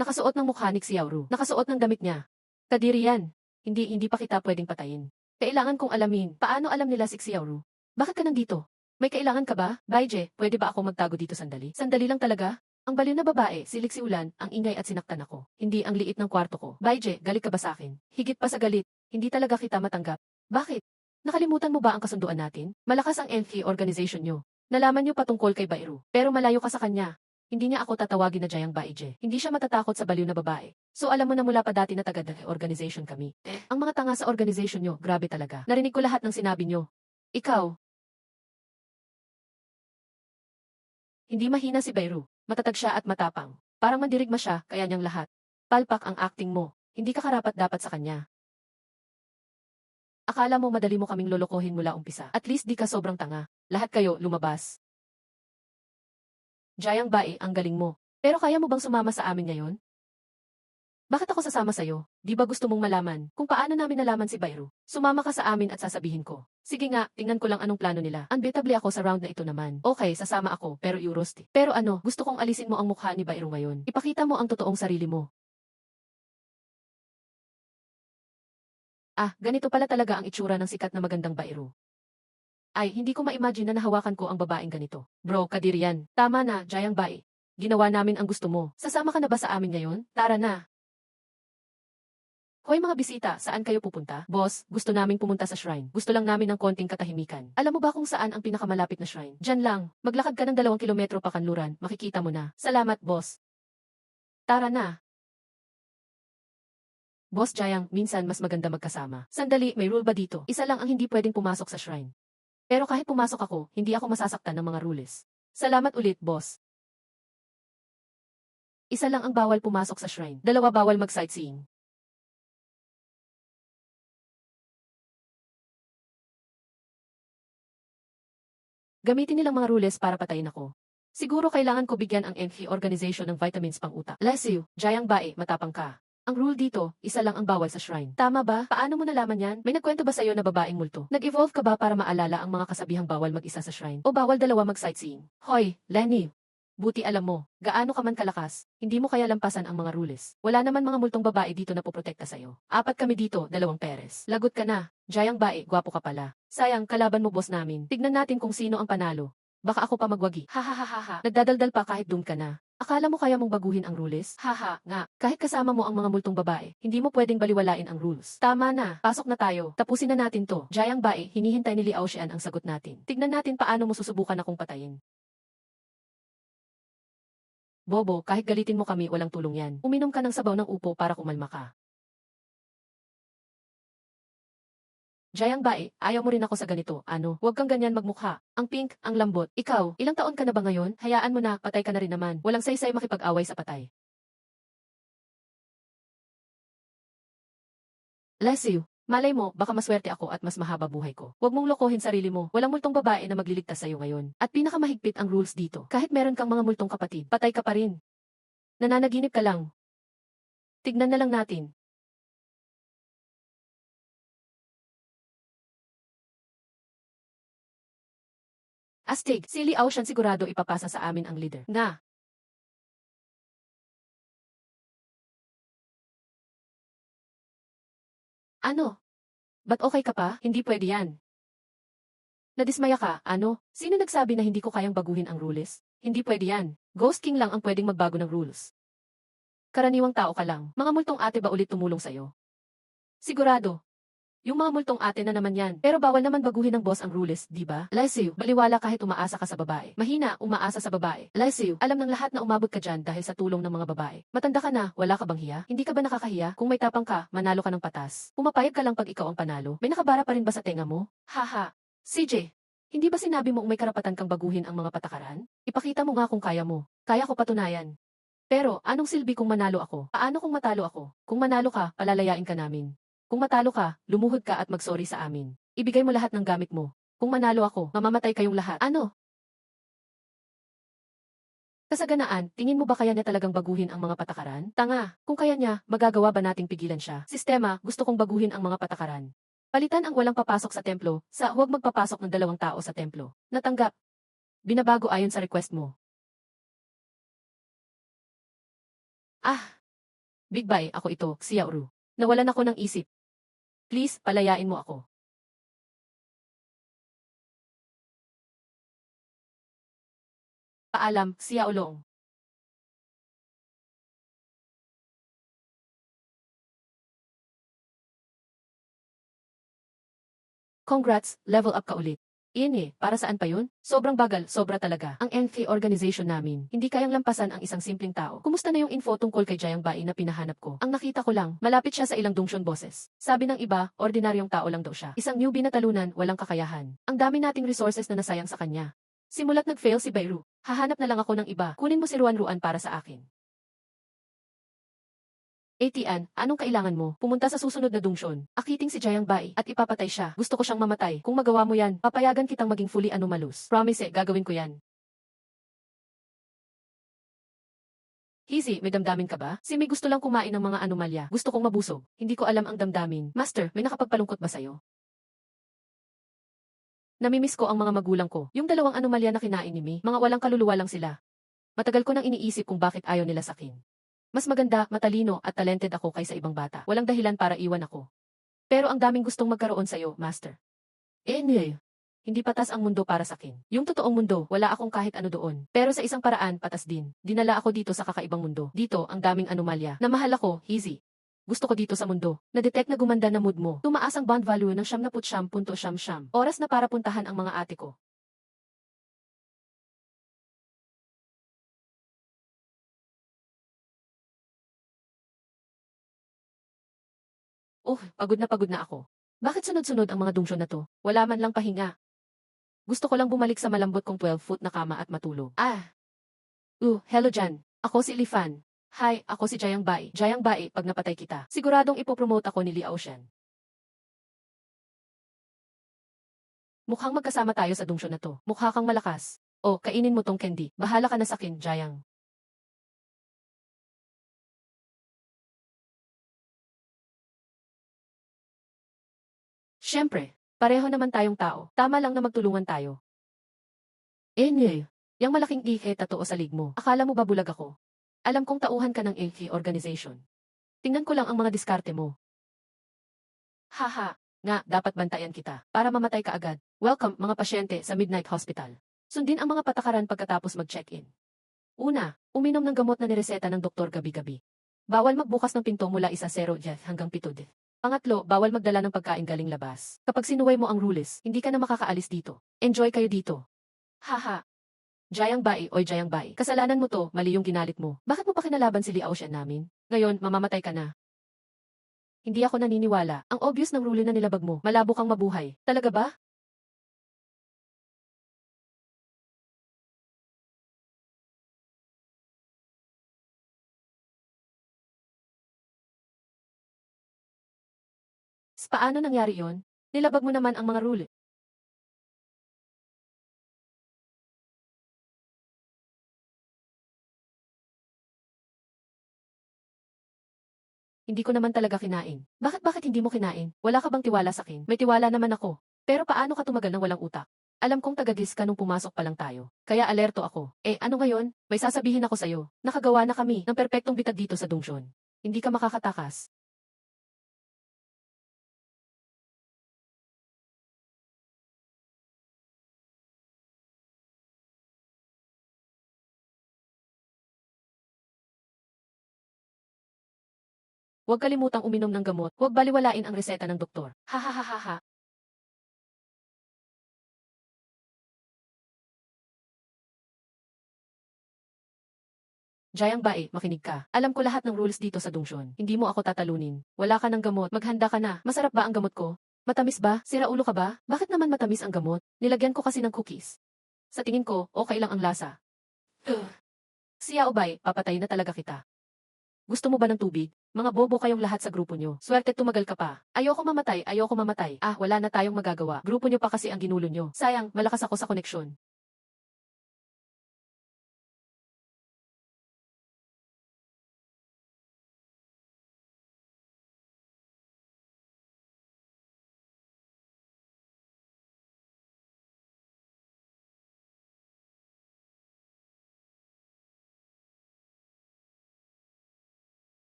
Speaker 1: Nakasuot ng mukha ni Xiaoru. Nakasuot ng damit niya. Kadiri yan. Hindi pa kita pwedeng patayin. Kailangan kong alamin, paano alam nila si Xiaoru? Bakit ka nandito? May kailangan ka ba? Baije, pwede ba ako magtago dito sandali? Sandali lang talaga? Ang baliw na babae, si Lixiulan, ang ingay at sinaktan ako. Hindi ang liit ng kwarto ko. Baije, galit ka ba sa akin? Higit pa sa galit, hindi talaga kita matanggap. Bakit? Nakalimutan mo ba ang kasunduan natin? Malakas ang NK organization nyo. Nalaman nyo patungkol kay Bairu. Pero malayo ka sa kanya. Hindi niya ako tatawagin na Jayang Baije. Hindi siya matatakot sa baliw na babae. So alam mo na mula pa dati na taga-organization kami. Ang mga tanga sa organization nyo, grabe talaga. Narinig ko lahat ng sinabi nyo. Ikaw, hindi mahina si Bairu. Matatag siya at matapang. Parang mandirigma siya, kaya niyang lahat. Palpak ang acting mo. Hindi ka karapat dapat sa kanya. Akala mo madali mo kaming lolokohin mula umpisa. At least di ka sobrang tanga. Lahat kayo, lumabas. Jayang Bai, ang galing mo. Pero kaya mo bang sumama sa amin ngayon? Bakit ako sasama sa'yo? Di ba gusto mong malaman kung paano namin nalaman si Bairu? Sumama ka sa amin at sasabihin ko. Sige nga, tingnan ko lang anong plano nila. Unbeatable ako sa round na ito naman. Okay, sasama ako, pero Eurosti. Pero ano, gusto kong alisin mo ang mukha ni Bairu ngayon. Ipakita mo ang totoong sarili mo. Ah, ganito pala talaga ang itsura ng sikat na magandang Bairu. Ay, hindi ko ma-imagine na nahawakan ko ang babaeng ganito. Bro, kadiri yan. Tama na, Jayang Bai. Ginawa namin ang gusto mo. Sasama ka na ba sa amin ngayon? Tara na. Hoy mga bisita, saan kayo pupunta? Boss, gusto naming pumunta sa shrine. Gusto lang namin ng konting katahimikan. Alam mo ba kung saan ang pinakamalapit na shrine? Diyan lang. Maglakad ka ng 2 kilometro pa kanluran. Makikita mo na. Salamat, boss. Tara na. Boss Jayang, minsan mas maganda magkasama. Sandali, may rule ba dito? Isa lang ang hindi pwedeng pumasok sa shrine. Pero kahit pumasok ako, hindi ako masasaktan ng mga rules. Salamat ulit, boss. Isa lang ang bawal pumasok sa shrine. 2 bawal mag-sightseeing. Gamitin nilang mga rules para patayin ako. Siguro kailangan ko bigyan ang NK organization ng vitamins pang utak. Bless you, Jayang Bae, matapang ka. Ang rule dito, isa lang ang bawal sa shrine. Tama ba? Paano mo nalaman yan? May nagkwento ba sa'yo na babaeng multo? Nag-evolve ka ba para maalala ang mga kasabihang bawal mag-isa sa shrine? O bawal dalawa mag-sightseeing? Hoy, Lenny! Buti alam mo, gaano ka man kalakas, hindi mo kaya lampasan ang mga rules. Wala naman mga multong babae dito na poprotekta sa'yo. 4 kami dito, 2 peres. Lagot ka na, Jayang Bae, gwapo ka pala. Sayang, kalaban mo boss namin. Tignan natin kung sino ang panalo. Baka ako pa magwagi. Hahaha. Nagdadaldal pa kahit doon ka na. Akala mo kaya mong baguhin ang rules? Haha, nga. Kahit kasama mo ang mga multong babae, hindi mo pwedeng baliwalain ang rules. Tama na, pasok na tayo. Tapusin na natin to. Jayang Bae, hinihintay ni Liao Xian ang sagot natin. Tignan natin paano mo susubukan akong patayin. Bobo, kahit galitin mo kami, walang tulong yan. Uminom ka ng sabaw ng upo para kumalma ka. Jayang Bae, ayaw mo rin ako sa ganito. Ano? Huwag kang ganyan magmukha. Ang pink, ang lambot. Ikaw, ilang taon ka na ba ngayon? Hayaan mo na, patay ka na rin naman. Walang saysay makipag-away sa patay. Bless you. Malay mo, baka maswerte ako at mas mahaba buhay ko. Huwag mong lokohin sarili mo. Walang multong babae na magliligtas sa'yo ngayon. At pinakamahigpit ang rules dito. Kahit meron kang mga multong kapatid, patay ka pa rin. Nananaginip ka lang. Tignan na lang natin. Astig, si Liao Shan sigurado ipapasa sa amin ang leader. Nga. Ano? Ba't okay ka pa? Hindi pwede yan. Nadismaya ka, ano? Sino nagsabi na hindi ko kayang baguhin ang rules? Hindi pwede yan. Ghost King lang ang pwedeng magbago ng rules. Karaniwang tao ka lang. Mga multong ate ba ulit tumulong sa'yo? Sigurado. Yung mga multong ate na naman yan. Pero bawal naman baguhin ng boss ang rules, di ba? Lesiu, baliwala kahit umaasa ka sa babae. Mahina, umaasa sa babae. Lesiu, alam ng lahat na umabot ka dyan dahil sa tulong ng mga babae. Matanda ka na, wala ka bang hiya? Hindi ka ba nakakahiya? Kung may tapang ka, manalo ka ng patas. Pumapayag ka lang pag ikaw ang panalo. May nakabara pa rin ba sa tenga mo? Haha. CJ, hindi ba sinabi mo may karapatan kang baguhin ang mga patakaran? Ipakita mo nga kung kaya mo. Kaya ko patunayan. Pero, anong silbi kung manalo ako? Paano kung matalo ako? Kung manalo ka, palalayain ka namin. Kung matalo ka, lumuhod ka at magsorry sa amin. Ibigay mo lahat ng gamit mo. Kung manalo ako, mamamatay kayong lahat. Ano? Kasaganaan, tingin mo ba kaya niya talagang baguhin ang mga patakaran? Tanga, kung kaya niya, magagawa ba nating pigilan siya? Sistema, gusto kong baguhin ang mga patakaran. Palitan ang walang papasok sa templo, sa huwag magpapasok ng 2 tao sa templo. Natanggap. Binabago ayon sa request mo. Ah! Big Bye, ako ito, Xiaoru. Nawalan ako ng isip. Please, palayain mo ako. Paalam, Xiaolong. Congrats, level up ka ulit. Iyan para saan pa yun? Sobrang bagal, sobra talaga. Ang NK organization namin, hindi kayang lampasan ang isang simpleng tao. Kumusta na yung info tungkol kay Jayang Bai na pinahanap ko? Ang nakita ko lang, malapit siya sa ilang Dongshon bosses. Sabi ng iba, ordinaryong tao lang daw siya. Isang newbie na talunan, walang kakayahan. Ang dami nating resources na nasayang sa kanya. Simulat nag-fail si Bairu. Hahanap na lang ako ng iba. Kunin mo si Ruan para sa akin. Atian, anong kailangan mo? Pumunta sa susunod na dungsyon. Akiting si Jayang Bai at ipapatay siya. Gusto ko siyang mamatay. Kung magawa mo yan, papayagan kitang maging fully anomalous. Promise gagawin ko yan. Hizi, may damdamin ka ba? Si May gusto lang kumain ng mga anomalya. Gusto kong mabusog. Hindi ko alam ang damdamin. Master, may nakapagpalungkot ba sa'yo? Namimiss ko ang mga magulang ko. Yung 2 anomalya na kinain ni May, mga walang kaluluwa lang sila. Matagal ko nang iniisip kung bakit ayaw nila sakin. Mas maganda, matalino, at talented ako kaysa ibang bata. Walang dahilan para iwan ako. Pero ang daming gustong magkaroon sa'yo, Master. Hindi patas ang mundo para sakin. Yung totoong mundo, wala akong kahit ano doon. Pero sa isang paraan, patas din. Dinala ako dito sa kakaibang mundo. Dito, ang daming anomalya. Na mahal ako, Hizi. Gusto ko dito sa mundo. Na-detect na gumanda na mood mo. Tumaas ang bond value ng 79.7. Oras na para puntahan ang mga ate ko. Pagod na ako. Bakit sunod-sunod ang mga dungsyon na to? Wala man lang pahinga. Gusto ko lang bumalik sa malambot kong 12-foot na kama at matulog. Hello Jan. Ako si Lifan. Hi, ako si Jayang Bai. Jayang Bai, pag napatay kita, siguradong ipopromote ako ni Liao Shan. Mukhang magkasama tayo sa dungsyon na to. Mukha kang malakas. O, kainin mo tong candy. Bahala ka na sa akin, Jayang. Siyempre, pareho naman tayong tao. Tama lang na magtulungan tayo. Yang malaking ihe totoo sa lig mo. Akala mo ba bulag ako? Alam kong tauhan ka ng LK organization. Tingnan ko lang ang mga diskarte mo. Haha, nga, dapat bantayan kita, para mamatay ka agad. Welcome, mga pasyente, sa Midnight Hospital. Sundin ang mga patakaran pagkatapos mag-check-in. Una, uminom ng gamot na nireseta ng doktor gabi-gabi. Bawal magbukas ng pinto mula 1:00 hanggang 7:00. Pangatlo, bawal magdala ng pagkain galing labas. Kapag sinuway mo ang rules, hindi ka na makakaalis dito. Enjoy kayo dito. Haha. Jayang Bai, oy Jayang Bai, kasalanan mo to, mali yung ginalit mo. Bakit mo pa kinalaban si Liao Shen namin? Ngayon, mamamatay ka na. Hindi ako naniniwala. Ang obvious ng rule na nilabag mo. Malabo kang mabuhay. Talaga ba? Paano nangyari yon? Nilabag mo naman ang mga rule. Hindi ko naman talaga kinain. Bakit hindi mo kinain? Wala ka bang tiwala sa akin? May tiwala naman ako. Pero paano ka tumagal ng walang utak? Alam kong tagagis ka nung pumasok pa lang tayo. Kaya alerto ako. Ano ngayon? May sasabihin ako sa'yo. Nakagawa na kami ng perpektong bitag dito sa dungsyon. Hindi ka makakatakas. Huwag kalimutang uminom ng gamot. Huwag baliwalain ang reseta ng doktor. Ha ha ha ha ha. Jayang Bae, makinig ka. Alam ko lahat ng rules dito sa dungsyon. Hindi mo ako tatalunin. Wala ka ng gamot. Maghanda ka na. Masarap ba ang gamot ko? Matamis ba? Sira ulo ka ba? Bakit naman matamis ang gamot? Nilagyan ko kasi ng cookies. Sa tingin ko, okay lang ang lasa. Ugh. Si Yaobay, papatay na talaga kita. Gusto mo ba ng tubig? Mga bobo kayong lahat sa grupo nyo. Swerte tumagal ka pa. Ayoko mamatay, ayoko mamatay. Wala na tayong magagawa. Grupo nyo pa kasi ang ginulo nyo. Sayang, malakas ako sa koneksyon.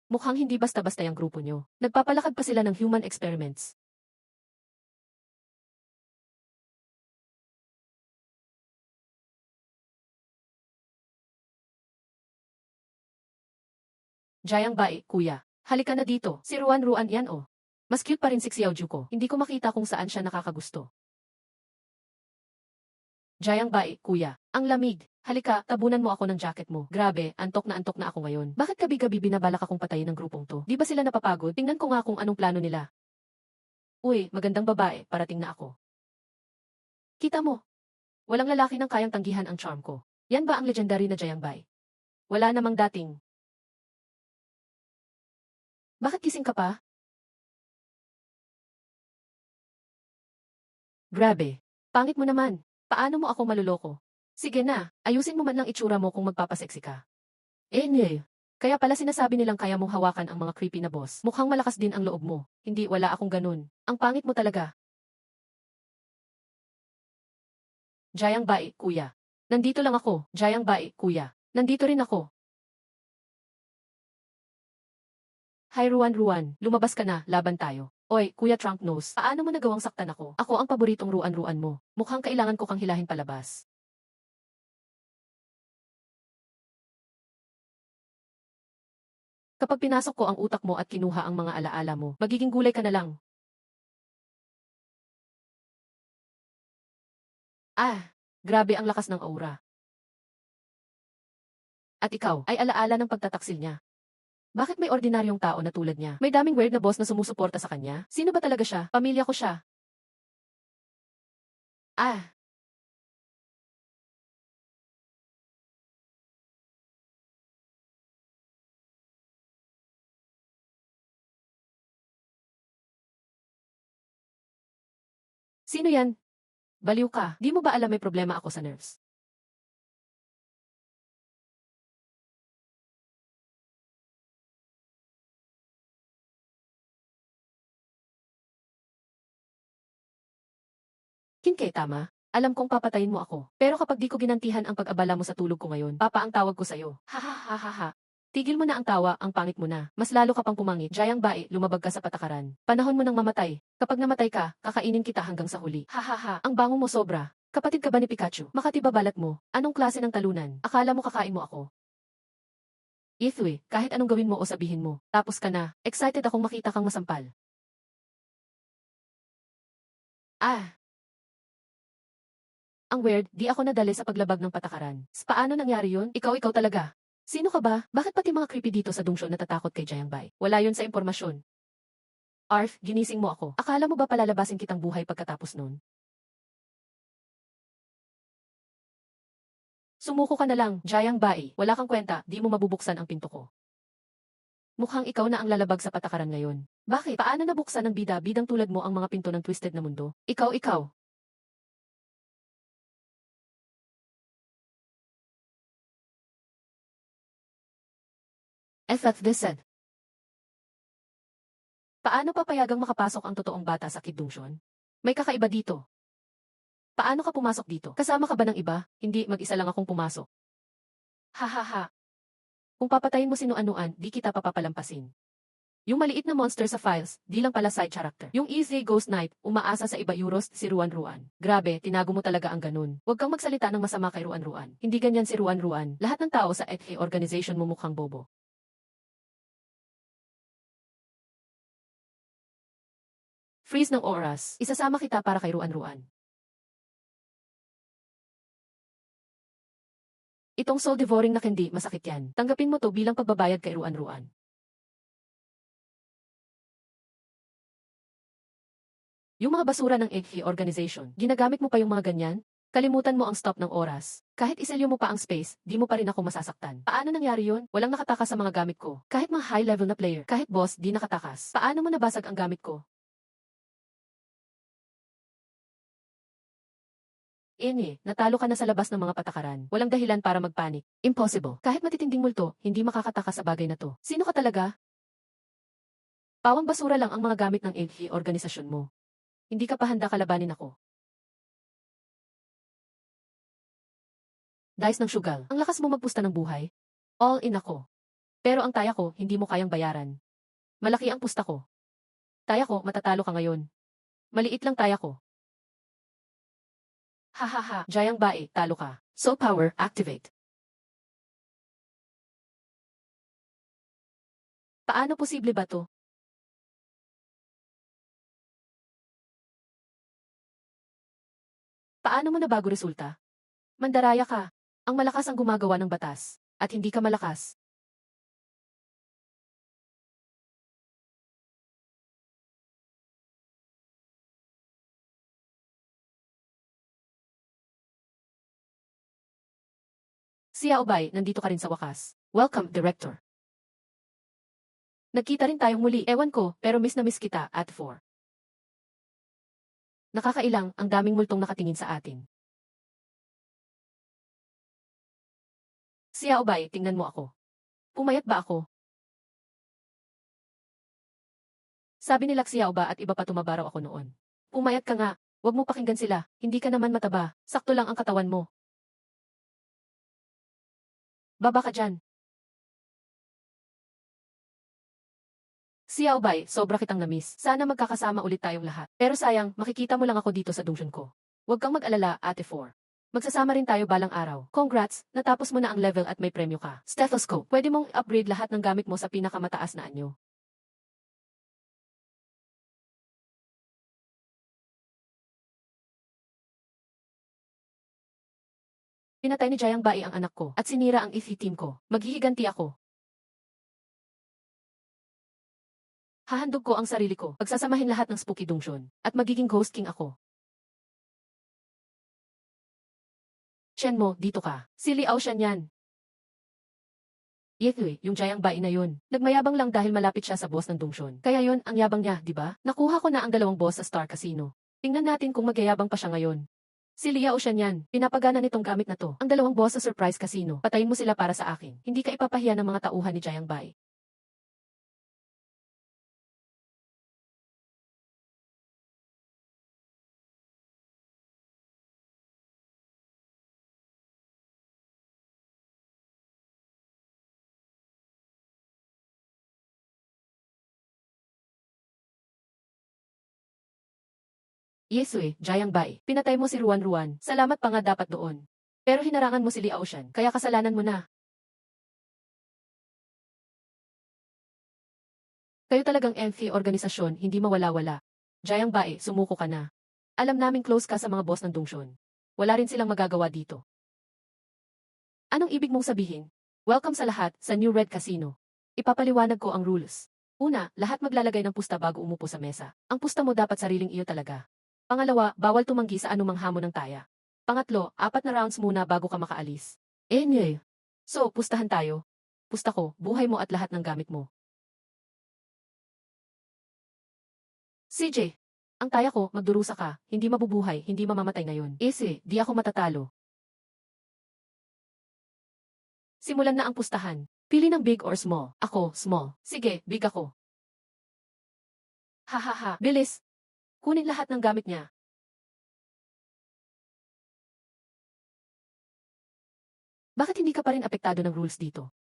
Speaker 1: Mukhang hindi basta-basta yung grupo nyo. Nagpapalakad pa sila ng human experiments. Jayang Bae, kuya. Halika na dito. Si Ruan yan oh. Mas cute pa rin si Xiaoju ko. Hindi ko makita kung saan siya nakakagusto. Jayang Bae, kuya. Ang lamig. Halika, tabunan mo ako ng jacket mo. Grabe, antok na ako ngayon. Bakit gabi-gabi binabalak akong patayin ng grupong to? Di ba sila napapagod? Tingnan ko nga kung anong plano nila. Uy, magandang babae, parating na ako. Kita mo, walang lalaki nang kayang tanggihan ang charm ko. Yan ba ang legendary na Jayang Bae? Wala namang dating. Bakit gising ka pa? Grabe. Pangit mo naman. Paano mo ako maluloko? Sige na, ayusin mo man lang itsura mo kung magpapaseksi ka. Nye. Kaya pala sinasabi nilang kaya mong hawakan ang mga creepy na boss. Mukhang malakas din ang loob mo. Hindi, wala akong ganun. Ang pangit mo talaga. Jayang Bae, kuya. Nandito lang ako. Jayang Bae, kuya. Nandito rin ako. Hi Ruan, lumabas ka na, laban tayo. Oy, Kuya Trunk Nose, paano mo nagawang saktan ako? Ako ang paboritong Ruan mo. Mukhang kailangan ko kang hilahin palabas. Kapag pinasok ko ang utak mo at kinuha ang mga alaala mo, magiging gulay ka na lang. Grabe ang lakas ng aura. At ikaw, ay alaala ng pagtataksil niya. Bakit may ordinaryong tao na tulad niya? May daming weird na boss na sumusuporta sa kanya? Sino ba talaga siya? Pamilya ko siya. Ah, sino yan? Baliw ka, di mo ba alam may problema ako sa nerves? Kinke, tama? Alam kong papatayin mo ako. Pero kapag di ko ginantihan ang pag-abala mo sa tulog ko ngayon, papa ang tawag ko sa'yo. Ha ha ha ha ha. Tigil mo na ang tawa, ang pangit mo na. Mas lalo ka pang pumangit. Jayang bae, lumabag ka sa patakaran. Panahon mo nang mamatay. Kapag namatay ka, kakainin kita hanggang sa huli. Ha ha ha. Ang bango mo sobra. Kapatid ka ba ni Pikachu? Makati ba balat mo? Anong klase ng talunan? Akala mo kakain mo ako? Ithwe, kahit anong gawin mo o sabihin mo. Tapos ka na. Excited akong makita kang masampal. Ah, ang weird, di ako nadali sa paglabag ng patakaran. Paano nangyari yun? Ikaw talaga. Sino ka ba? Bakit pati mga creepy dito sa dungsyon natatakot kay Jayang Bai? Wala yun sa impormasyon. Arf, ginising mo ako. Akala mo ba palalabasin kitang buhay pagkatapos nun? Sumuko ka na lang, Jayang Bai. Wala kang kwenta, di mo mabubuksan ang pinto ko. Mukhang ikaw na ang lalabag sa patakaran ngayon. Bakit? Paano nabuksan ng bida-bidang tulad mo ang mga pinto ng twisted na mundo? Ikaw. That's this said. Paano papayagang makapasok ang totoong bata sa kidungsyon? May kakaiba dito. Paano ka pumasok dito? Kasama ka ba ng iba? Hindi, mag-isa lang akong pumasok. Ha ha ha. Kung papatayin mo sino-anuan, di kita papapalampasin. Yung maliit na monster sa files, di lang pala side character. Yung Easy Ghost Knight, umaasa sa iba Euros, si Ruan Ruan. Grabe, tinago mo talaga ang ganun. Huwag kang magsalita ng masama kay Ruan Ruan. Hindi ganyan si Ruan Ruan. Lahat ng tao sa ETH organization mo mukhang bobo. Freeze ng oras. Isasama kita para kay Ruan Ruan. Itong soul devouring na candy, masakit yan. Tanggapin mo to bilang pagbabayad kay Ruan Ruan. Yung mga basura ng ETH organization, ginagamit mo pa yung mga ganyan? Kalimutan mo ang stop ng oras. Kahit iselyo mo pa ang space, di mo pa rin ako masasaktan. Paano nangyari yun? Walang nakatakas sa mga gamit ko. Kahit mga high-level na player, kahit boss, di nakatakas. Paano mo nabasag ang gamit ko? Natalo ka na sa labas ng mga patakaran. Walang dahilan para magpanik. Impossible. Kahit matitinding multo, hindi makakatakas sa bagay na to. Sino ka talaga? Pawang basura lang ang mga gamit ng ETH organisasyon mo. Hindi ka pa handa kalabanin ako. Dice ng sugal. Ang lakas mo magpusta ng buhay. All in ako. Pero ang taya ko, hindi mo kayang bayaran. Malaki ang pusta ko. Taya ko, matatalo ka ngayon. Maliit lang taya ko. Hahaha, Jayang Bae, talo ka. Soul power, activate. Paano posible ba to? Paano mo nabago resulta? Mandaraya ka. Ang malakas ang gumagawa ng batas. At hindi ka malakas. Si Yaobay, nandito ka rin sa wakas. Welcome, Director. Nagkita rin tayong muli. Ewan ko, pero miss na miss kita at 4. Nakakailang, ang daming multong nakatingin sa atin. Si Yaobay, tingnan mo ako. Pumayat ba ako? Sabi nila si Yaoba at iba pa tumabaraw ako noon. Pumayat ka nga. Huwag mo pakinggan sila. Hindi ka naman mataba. Sakto lang ang katawan mo. Baba ka dyan. Si Yaobay, sobra kitang namiss. Sana magkakasama ulit tayong lahat. Pero sayang, makikita mo lang ako dito sa dungsyon ko. Huwag kang mag-alala, Ate 4. Magsasama rin tayo balang araw. Congrats, natapos mo na ang level at may premyo ka. Stethoscope, pwede mong upgrade lahat ng gamit mo sa pinakamataas na anyo. Pinatay ni Jayang Bai ang anak ko at sinira ang ETH team ko. Maghihiganti ako. Hahandog ko ang sarili ko. Pagsasamahin lahat ng spooky dungsyon. At magiging ghost king ako. Shen mo, dito ka. Si Liao Shen yan. Yetui, yung Jayang Bai na yun. Nagmayabang lang dahil malapit siya sa boss ng dungsyon. Kaya yun, ang yabang niya, di ba? Nakuha ko na ang dalawang boss sa Star Casino. Tingnan natin kung magyayabang pa siya ngayon. Si Liao Shan yan. Pinapagana nitong gamit na to. Ang dalawang boss sa surprise casino. Patayin mo sila para sa akin. Hindi ka ipapahiya ng mga tauhan ni Jiang Bai. Yesue, Jiang Bai. Pinatay mo si Ruan Ruan. Salamat pa nga dapat doon. Pero hinarangan mo si Liao Shan. Kaya kasalanan mo na. Kayo talagang MV organisasyon, hindi mawala-wala. Jiang Bai, sumuko ka na. Alam naming close ka sa mga boss ng Dongshon. Wala rin silang magagawa dito. Anong ibig mong sabihin? Welcome sa lahat sa New Red Casino. Ipapaliwanag ko ang rules. Una, lahat maglalagay ng pusta bago umupo sa mesa. Ang pusta mo dapat sariling iyo talaga. Pangalawa, bawal tumanggi sa anumang hamon ng taya. Pangatlo, 4 na rounds muna bago ka makaalis. Nye. So, pustahan tayo. Pusta ko, buhay mo at lahat ng gamit mo. CJ, ang taya ko, magdurusa ka, hindi mabubuhay, hindi mamamatay ngayon. Easy, di ako matatalo. Simulan na ang pustahan. Pili ng big or small. Ako, small. Sige, big ako. Hahaha, bilis. Kunin lahat ng gamit niya. Bakit hindi ka pa rin apektado ng rules dito?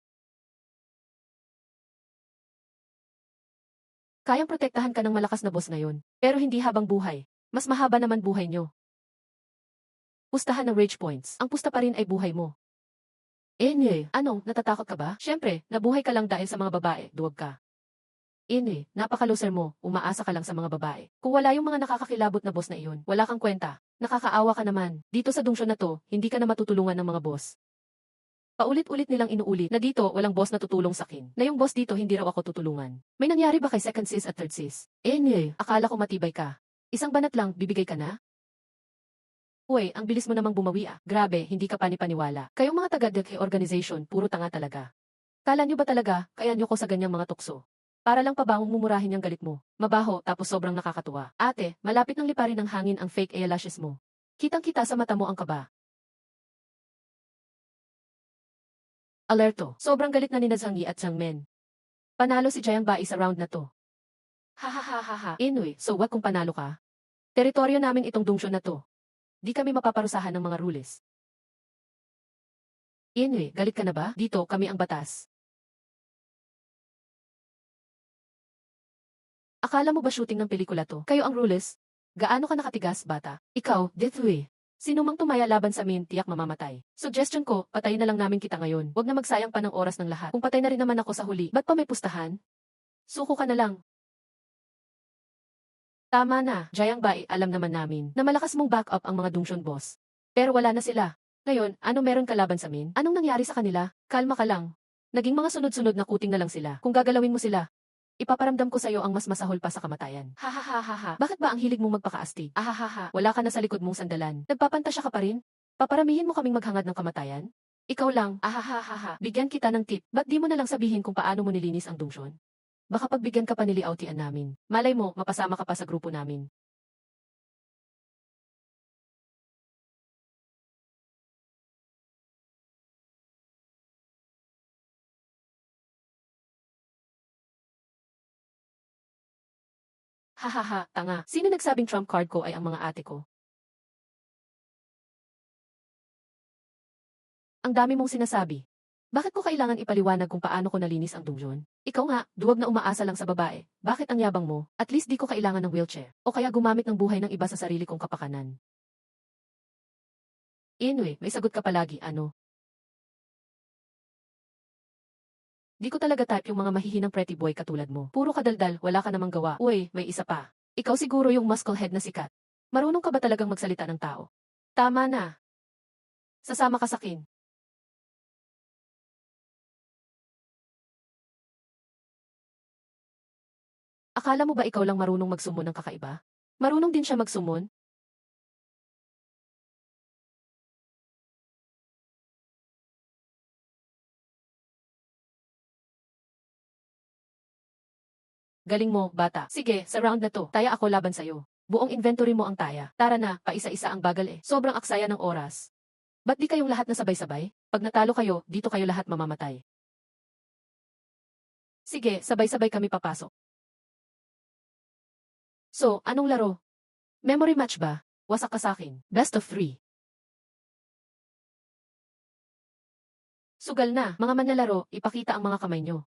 Speaker 1: Kayang protektahan ka ng malakas na boss ngayon, pero hindi habang buhay. Mas mahaba naman buhay nyo. Pustahan ng rage points. Ang pusta pa rin ay buhay mo. Anong, natatakot ka ba? Siyempre, nabuhay ka lang dahil sa mga babae, duwag ka. Napaka-loser mo, umaasa ka lang sa mga babae. Kung wala yung mga nakakakilabot na boss na iyon, wala kang kwenta. Nakakaawa ka naman. Dito sa dungsyon na to, hindi ka na matutulungan ng mga boss. Paulit-ulit nilang inuulit na dito walang boss na tutulong sa akin. Na yung boss dito hindi raw ako tutulungan. May nangyari ba kay second sis at third sis? Akala ko matibay ka. Isang banat lang, bibigay ka na? Uy, ang bilis mo namang bumawi ah. Grabe, hindi ka panipaniwala. Kayong mga taga-DK organization, puro tanga talaga. Kala nyo ba talaga, kaya nyo ko sa ganyang mga tukso? Para lang pabangong mumurahin yung galit mo. Mabaho, tapos sobrang nakakatuwa. Ate, malapit nang liparin ng hangin ang fake eyelashes mo. Kitang-kita sa mata mo ang kaba. Alerto, sobrang galit na ni Zhang Yi at Zhang Men. Panalo si Jiang Bai sa round na to. Hahaha. So what kung panalo ka? Teritoryo namin itong dungsyon na to. Di kami mapaparusahan ng mga rules. Galit ka na ba? Dito, kami ang batas. Akala mo ba shooting ng pelikula to? Kayo ang rules? Gaano ka nakatigas, bata? Ikaw, Deathway. Sino mang tumaya laban sa amin, tiyak mamamatay. Suggestion ko, patayin na lang namin kita ngayon. Huwag na magsayang pa ng oras ng lahat. Kung patay na rin naman ako sa huli, ba't pa may pustahan? Suko ka na lang. Tama na, Jiang Bai, alam naman namin na malakas mong backup ang mga Dongshon boss. Pero wala na sila. Ngayon, ano meron ka laban sa amin? Anong nangyari sa kanila? Kalma ka lang. Naging mga sunod-sunod na kuting na lang sila. Kung gagalawin mo sila, ipaparamdam ko sa'yo ang mas masahol pa sa kamatayan. Hahaha. Bakit ba ang hilig mong magpakaastig? Ahahaha. Wala ka na sa likod mong sandalan. Nagpapantasya ka pa rin? Paparamihin mo kaming maghangad ng kamatayan? Ikaw lang. Ahahaha. Bigyan kita ng tip. Ba't di mo na lang sabihin kung paano mo nilinis ang Dongshon? Baka pagbigyan ka pa ni Liaotian namin. Malay mo, mapasama ka pa sa grupo namin. Hahaha, tanga. Sino nagsabing trump card ko ay ang mga ate ko? Ang dami mong sinasabi. Bakit ko kailangan ipaliwanag kung paano ko nalinis ang Dongshon? Ikaw nga, duwag na umaasa lang sa babae. Bakit ang yabang mo? At least di ko kailangan ng wheelchair. O kaya gumamit ng buhay ng iba sa sarili kong kapakanan. May sagot ka palagi, ano? Di ko talaga type yung mga mahihinang pretty boy katulad mo. Puro kadaldal, wala ka namang gawa. Uy, may isa pa. Ikaw siguro yung musclehead na sikat. Marunong ka ba talagang magsalita ng tao? Tama na. Sasama ka sa akin. Akala mo ba ikaw lang marunong magsumon ng kakaiba? Marunong din siya magsumon? Galing mo, bata. Sige, sa round na to, taya ako laban sa'yo. Buong inventory mo ang taya. Tara na, paisa-isa ang bagal eh. Sobrang aksaya ng oras. Ba't di kayong lahat na sabay-sabay? Pag natalo kayo, dito kayo lahat mamamatay. Sige, sabay-sabay kami papasok. So, anong laro? Memory match ba? Wasak ka sa'kin. Best of 3. Sugal na, mga manlalaro, ipakita ang mga kamay nyo.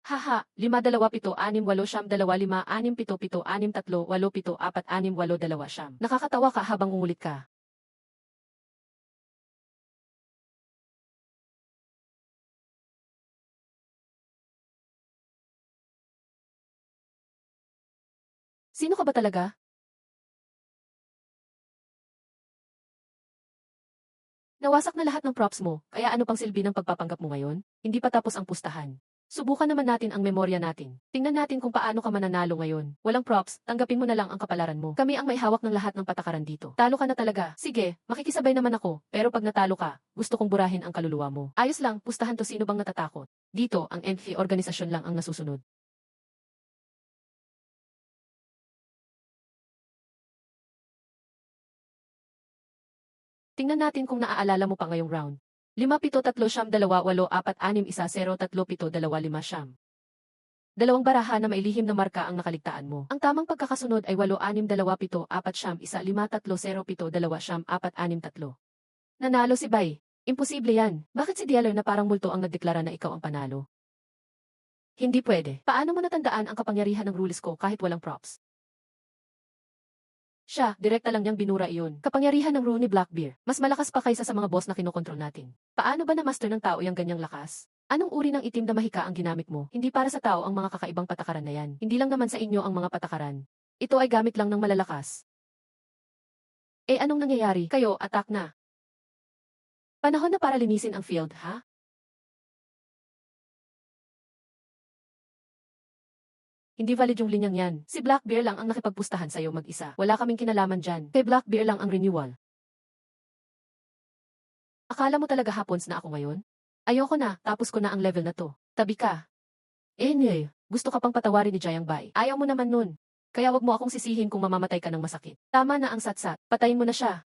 Speaker 1: Haha, 5, 2, 8, 2, 5, 6, 7, 5, 8, 3, 8, 4, 8, 2, Nakakatawa ka habang ungulit ka. Sino ka ba talaga? Nawasak na lahat ng props mo, kaya ano pang silbi ng pagpapanggap mo ngayon? Hindi pa tapos ang pustahan. Subukan naman natin ang memorya natin. Tingnan natin kung paano ka mananalo ngayon. Walang props, tanggapin mo na lang ang kapalaran mo. Kami ang may hawak ng lahat ng patakaran dito. Talo ka na talaga. Sige, makikisabay naman ako, pero pag natalo ka, gusto kong burahin ang kaluluwa mo. Ayos lang, pustahan to, sino bang natatakot? Dito, ang NFI organisasyon lang ang nasusunod. Tingnan natin kung naaalala mo pa ngayong round. 5, 7, 2, 2, 1, 2, 4, 6, 0, 3, 2, 2, 5, Dalawang baraha na may lihim na marka ang nakaligtaan mo. Ang tamang pagkakasunod ay 8, 6, 2, 1, 5, 4, 3. Nanalo si Bay. Imposible yan. Bakit si Dialer na parang multo ang nagdeklara na ikaw ang panalo? Hindi pwede. Paano mo natandaan ang kapangyarihan ng rules ko kahit walang props? Siya, direkta lang niyang binura iyon. Kapangyarihan ng rune ni Blackbeard. Mas malakas pa kaysa sa mga boss na kinokontrol natin. Paano ba na-master ng tao yung ganyang lakas? Anong uri ng itim na mahika ang ginamit mo? Hindi para sa tao ang mga kakaibang patakaran na yan. Hindi lang naman sa inyo ang mga patakaran. Ito ay gamit lang ng malalakas. Eh anong nangyayari? Kayo, attack na. Panahon na para linisin ang field, ha? Hindi valid yung linyang yan. Si Blackbeard lang ang nakipagpustahan sa'yo mag-isa. Wala kaming kinalaman dyan. Kay Blackbeard lang ang renewal. Akala mo talaga hapons na ako ngayon? Ayoko na, tapos ko na ang level na to. Tabi ka. Gusto ka pang patawarin ni Jayang Bai. Ayaw mo naman nun. Kaya wag mo akong sisihin kung mamamatay ka ng masakit. Tama na ang satsat. Patayin mo na siya.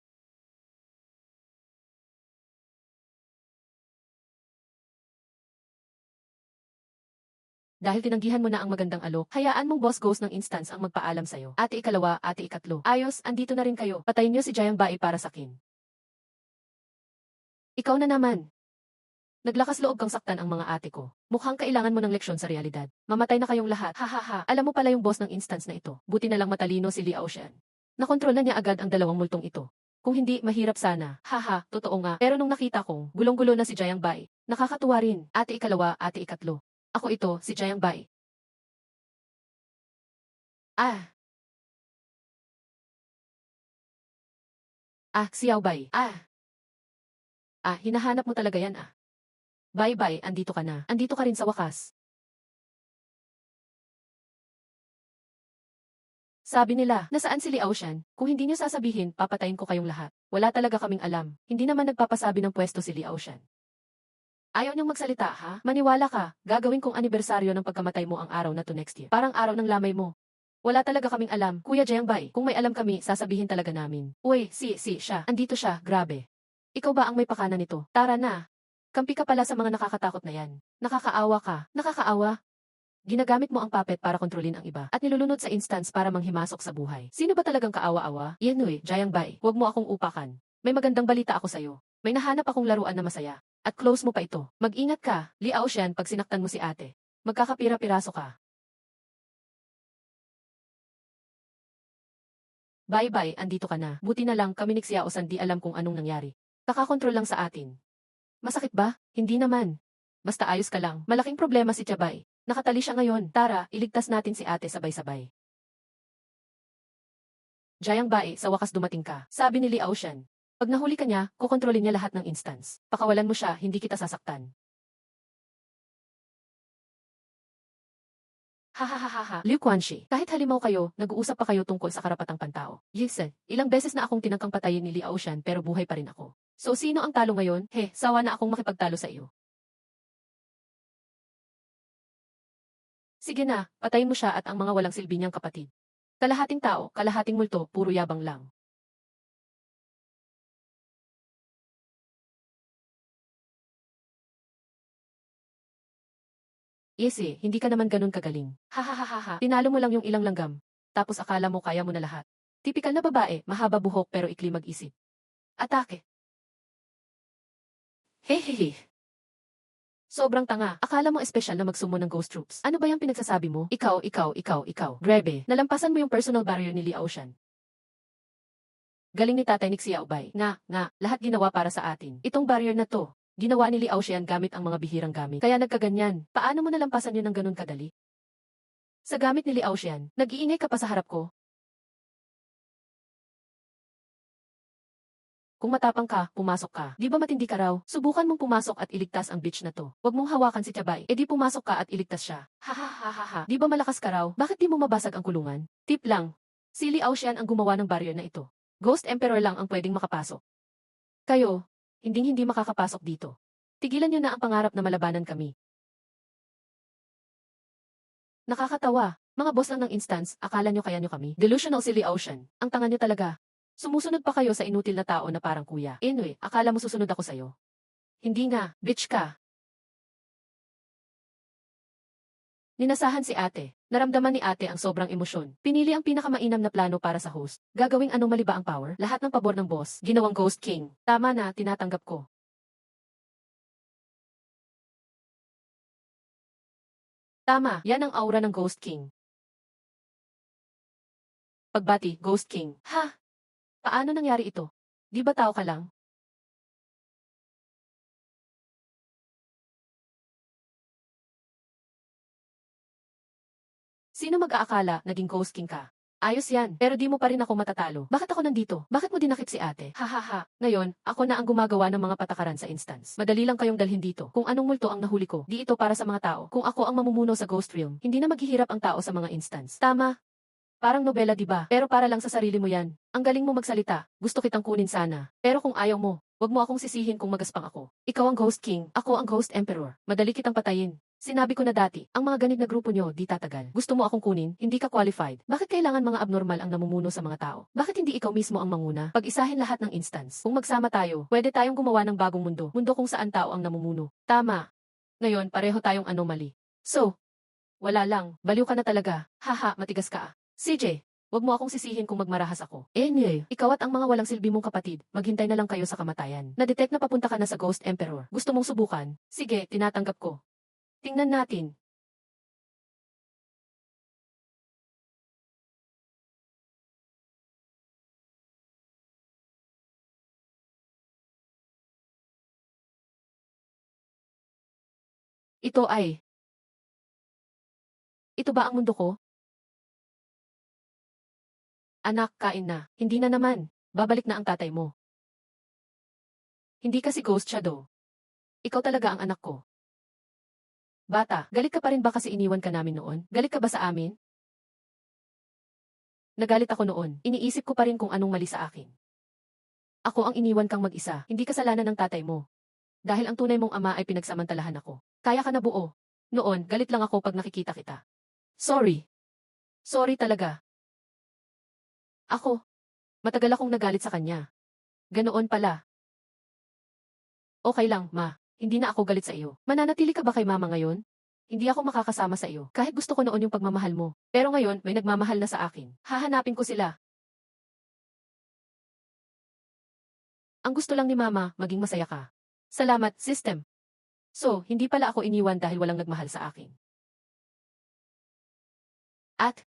Speaker 1: Dahil tinanggihan mo na ang magandang alok, hayaan mong boss ghost ng instance ang magpaalam sa'yo. Ate ikalawa, ate ikatlo. Ayos, andito na rin kayo. Patayin niyo si Jayang Bai para sakin. Ikaw na naman. Naglakas loob kang saktan ang mga ate ko. Mukhang kailangan mo ng leksyon sa realidad. Mamatay na kayong lahat. Hahaha. Alam mo pala yung boss ng instance na ito. Buti na lang matalino si Liao Shen. Nakontrol na niya agad ang dalawang multong ito. Kung hindi, mahirap sana. Haha, totoo nga. Pero nung nakita kong, gulong-gulo na si Jayang Bai, nakakatuwa rin. Ate ikalawa, ate ikatlo. Ako ito, si Jayang Bai. Ah, Xiao Bai. Hinahanap mo talaga yan ah. Bye-bye, andito ka na. Andito ka rin sa wakas. Sabi nila, nasaan si Liao Shan? Kung hindi niyo sasabihin, papatayin ko kayong lahat. Wala talaga kaming alam. Hindi naman nagpapasabi ng pwesto si Liao Shan. Ayaw niyong magsalita ha? Maniwala ka, gagawin kong anibersaryo ng pagkamatay mo ang araw na to next year. Parang araw ng lamay mo. Wala talaga kaming alam, Kuya Jiangbay. Kung may alam kami, sasabihin talaga namin. Uy, siya. Andito siya, grabe. Ikaw ba ang may pakana nito? Tara na. Kampi ka pala sa mga nakakatakot na yan. Nakakaawa ka. Nakakaawa? Ginagamit mo ang puppet para kontrolin ang iba at nilulunod sa instance para manghimasok sa buhay. Sino ba talagang kaawa-awa? Yan Jiangbay. Huwag mo akong upakan. May magandang balita ako sa'yo. May nahanap akong laruan na masaya. At close mo pa ito. Mag-ingat ka, Liao Shan, pag sinaktan mo si ate. Magkakapira-piraso ka. Bye-bye, andito ka na. Buti na lang kami ni Xiaosan di alam kung anong nangyari. Kakakontrol lang sa atin. Masakit ba? Hindi naman. Basta ayos ka lang. Malaking problema si Chabay. Nakatali siya ngayon. Tara, iligtas natin si ate sabay-sabay. Jayang Bae, sa wakas dumating ka. Sabi ni Liao Shan. Pag nahuli ka niya, kukontrolin niya lahat ng instance. Pakawalan mo siya, hindi kita sasaktan. Hahaha, Liu Quanxi. Kahit halimaw kayo, nag-uusap pa kayo tungkol sa karapatang pantao. Listen, ilang beses na akong tinangkang patayin ni Liao Shan pero buhay pa rin ako. So sino ang talo ngayon? Sawa na akong makipagtalo sa iyo. Sige na, patayin mo siya at ang mga walang silbi niyang kapatid. Kalahating tao, kalahating multo, puro yabang lang. Easy, hindi ka naman ganun kagaling. Hahaha, tinalo mo lang yung ilang langgam. Tapos akala mo kaya mo na lahat. Tipikal na babae, mahaba buhok pero ikli mag-isip. Atake. Hehehe. Sobrang tanga. Akala mo espesyal na magsumo ng ghost troops. Ano ba yung pinagsasabi mo? Ikaw. Grebe, nalampasan mo yung personal barrier ni Liao Shan. Galing ni Tatay Nick Xiaobay. Nga, lahat ginawa para sa atin. Itong barrier na to, ginawa ni Liao Shan gamit ang mga bihirang gamit. Kaya nagkaganyan. Paano mo nalampasan yun ng ganun kadali? Sa gamit ni Liao Shan, nag-iingay ka pa sa harap ko. Kung matapang ka, pumasok ka. Di ba matindi ka raw? Subukan mong pumasok at iligtas ang bitch na to. Huwag mong hawakan si Tiyabay. E di pumasok ka at iligtas siya. Ha. Di ba malakas ka raw? Bakit di mo mabasag ang kulungan? Tip lang. Si Liao Xian ang gumawa ng barrier na ito. Ghost Emperor lang ang pwedeng makapasok. Kayo, hindi makakapasok dito. Tigilan niyo na ang pangarap na malabanan kami. Nakakatawa. Mga boss lang ng instance, akala niyo kaya niyo kami? Delusional si Liao Xian. Ang tanga niyo talaga. Sumusunod pa kayo sa inutil na tao na parang kuya. Anyway, akala mo susunod ako sa'yo. Hindi nga, bitch ka. Ninasahan si ate. Naramdaman ni ate ang sobrang emosyon. Pinili ang pinakamainam na plano para sa host. Gagawing anomaly ba ang power? Lahat ng pabor ng boss. Ginawang Ghost King. Tama na, tinatanggap ko. Tama, yan ang aura ng Ghost King. Pagbati, Ghost King. Ha? Paano nangyari ito? Di ba tao ka lang? Sino mag-aakala naging Ghost King ka? Ayos yan, pero di mo pa rin ako matatalo. Bakit ako nandito? Bakit mo dinakip si ate? Hahaha. Ngayon, ako na ang gumagawa ng mga patakaran sa instance. Madali lang kayong dalhin dito. Kung anong multo ang nahuli ko, di ito para sa mga tao. Kung ako ang mamumuno sa Ghost Realm, hindi na maghihirap ang tao sa mga instance. Tama. Parang nobela di ba? Pero para lang sa sarili mo yan. Ang galing mo magsalita. Gusto kitang kunin sana. Pero kung ayaw mo, wag mo akong sisihin kung magaspang ako. Ikaw ang Ghost King, ako ang Ghost Emperor. Madali kitang patayin. Sinabi ko na dati, ang mga ganit na grupo nyo di tatagal. Gusto mo akong kunin, hindi ka qualified. Bakit kailangan mga abnormal ang namumuno sa mga tao? Bakit hindi ikaw mismo ang manguna? Pag-isahin lahat ng instance. Kung magsama tayo, pwede tayong gumawa ng bagong mundo. Mundo kung saan tao ang namumuno. Tama. Ngayon, pareho tayong anomaly. So, wala lang. Baliw ka na talaga. Haha, matigas ka. CJ, wag mo akong sisihin kung magmarahas ako. Anyway, ikaw at ang mga walang silbi mong kapatid, maghintay na lang kayo sa kamatayan. Na-detect na papunta ka na sa Ghost Emperor. Gusto mong subukan? Sige, tinatanggap ko. Tingnan natin. Ito ay, ito ba ang mundo ko? Anak, kain na. Hindi na naman. Babalik na ang tatay mo. Hindi kasi ghost siya do. Ikaw talaga ang anak ko. Bata, galit ka pa rin ba kasi iniwan ka namin noon? Galit ka ba sa amin? Nagalit ako noon. Iniisip ko pa rin kung anong mali sa akin. Ako ang iniwan kang mag-isa. Hindi kasalanan ng tatay mo. Dahil ang tunay mong ama ay pinagsamantalahan ako. Kaya ka na buo. Noon, galit lang ako pag nakikita kita. Sorry. Sorry talaga. Ako. Matagal akong nagalit sa kanya. Ganoon pala. Okay lang, ma. Hindi na ako galit sa iyo. Mananatili ka ba kay mama ngayon? Hindi ako makakasama sa iyo. Kahit gusto ko noon yung pagmamahal mo. Pero ngayon, may nagmamahal na sa akin. Hahanapin ko sila. Ang gusto lang ni mama, maging masaya ka. Salamat, system. So, hindi pala ako iniwan dahil walang nagmahal sa akin. At,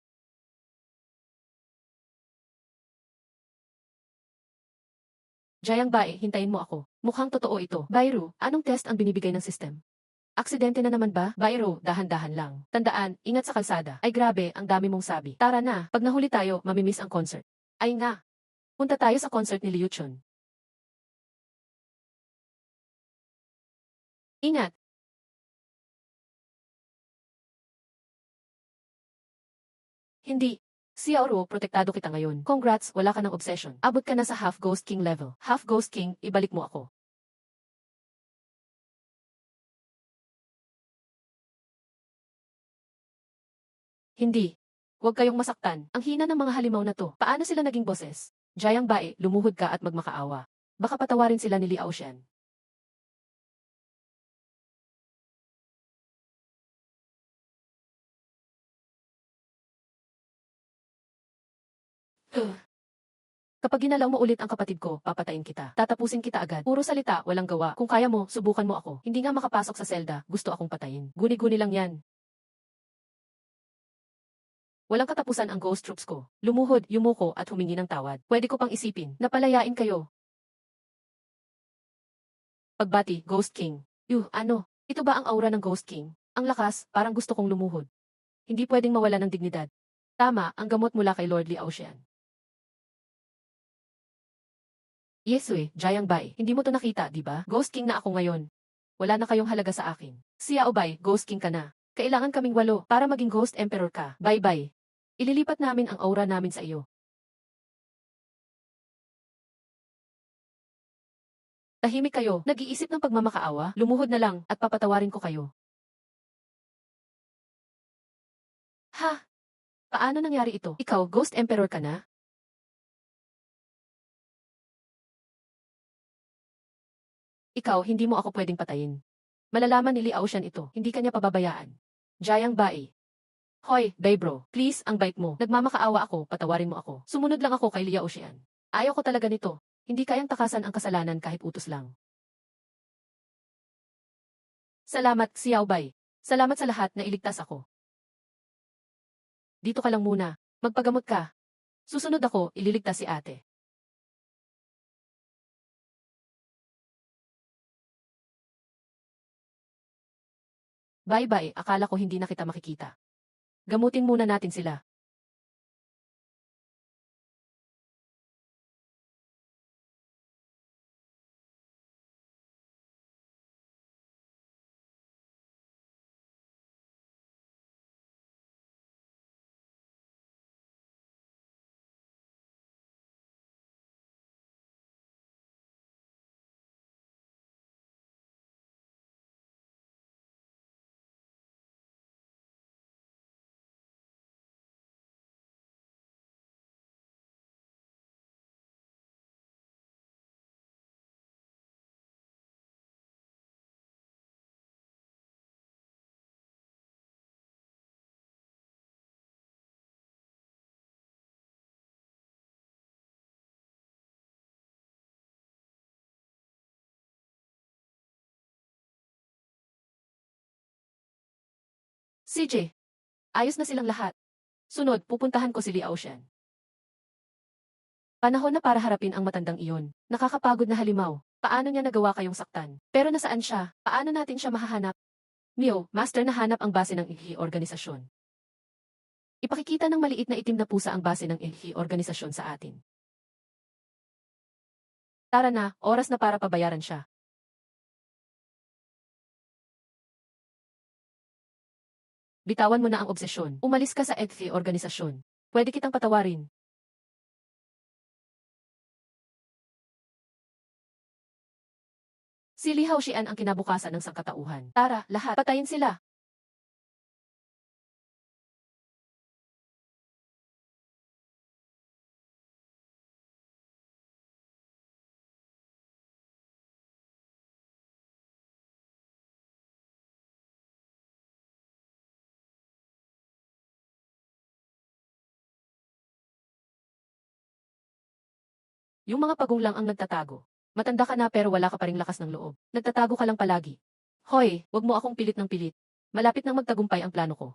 Speaker 1: Jayang Bae, hintayin mo ako. Mukhang totoo ito. Bayro, anong test ang binibigay ng system? Aksidente na naman ba? Bayro, dahan-dahan lang. Tandaan, ingat sa kalsada. Ay grabe, ang dami mong sabi. Tara na, pag nahuli tayo, mamimiss ang concert. Ay nga, punta tayo sa concert ni Liu Chun. Ingat! Hindi. Xiaoro, protektado kita ngayon. Congrats, wala ka ng obsession. Abot ka na sa half Ghost King level. Half Ghost King, ibalik mo ako. Hindi. Huwag kayong masaktan. Ang hina ng mga halimaw na to. Paano sila naging boses? Jayang bae, lumuhod ka at magmakaawa. Baka patawarin sila ni Li Aoshan. Kapag ginalaw mo ulit ang kapatid ko, papatayin kita. Tatapusin kita agad. Puro salita, walang gawa. Kung kaya mo, subukan mo ako. Hindi nga makapasok sa selda, gusto akong patayin. Guni-guni lang yan. Walang katapusan ang ghost troops ko. Lumuhod, yumuko at humingi ng tawad. Pwede ko pang isipin, napalayain kayo. Pagbati, Ghost King. Ano? Ito ba ang aura ng Ghost King? Ang lakas, parang gusto kong lumuhod. Hindi pwedeng mawala ng dignidad. Tama, ang gamot mula kay Lord Li Aoshan. Yeswe, Jayang Bai, hindi mo to nakita, di ba? Ghost King na ako ngayon. Wala na kayong halaga sa akin. Si Aobay, Ghost King ka na. Kailangan kaming 8 para maging Ghost Emperor ka. Bye-bye. Ililipat namin ang aura namin sa iyo. Tahimik kayo, nag-iisip ng pagmamakaawa, lumuhod na lang, at papatawarin ko kayo. Ha? Paano nangyari ito? Ikaw, Ghost Emperor ka na? Ikaw, hindi mo ako pwedeng patayin. Malalaman ni Li Aoshan ito, hindi kanya pababayaan. Jayang Bai. Hoy, Bay bro, please, ang bait mo. Nagmamakaawa ako, patawarin mo ako. Sumunod lang ako kay Li Aoshan. Ayaw ko talaga nito. Hindi kayang takasan ang kasalanan kahit utos lang. Salamat, Xiao Bai. Salamat sa lahat na iligtas ako. Dito ka lang muna. Magpagamot ka. Susunod ako, ililigtas si ate. Bye-bye, akala ko hindi na kita makikita. Gamutin muna natin sila. CJ, ayos na silang lahat. Sunod, pupuntahan ko si Li Aoshan. Panahon na para harapin ang matandang iyon. Nakakapagod na halimaw. Paano niya nagawa kayong saktan? Pero nasaan siya? Paano natin siya mahahanap? Mio, master na hanap ang base ng ILHI organisasyon. Ipakikita ng maliit na itim na pusa ang base ng ILHI organisasyon sa atin. Tara na, oras na para pabayaran siya. Bitawan mo na ang obsesyon. Umalis ka sa ILHI organisasyon. Pwede kitang patawarin. Si Li Haoxian ang kinabukasan ng sangkatauhan. Tara, lahat, patayin sila. Yung mga pagong lang ang nagtatago. Matanda ka na pero wala ka pa ring lakas ng loob. Nagtatago ka lang palagi. Hoy, wag mo akong pilit ng pilit. Malapit nang magtagumpay ang plano ko.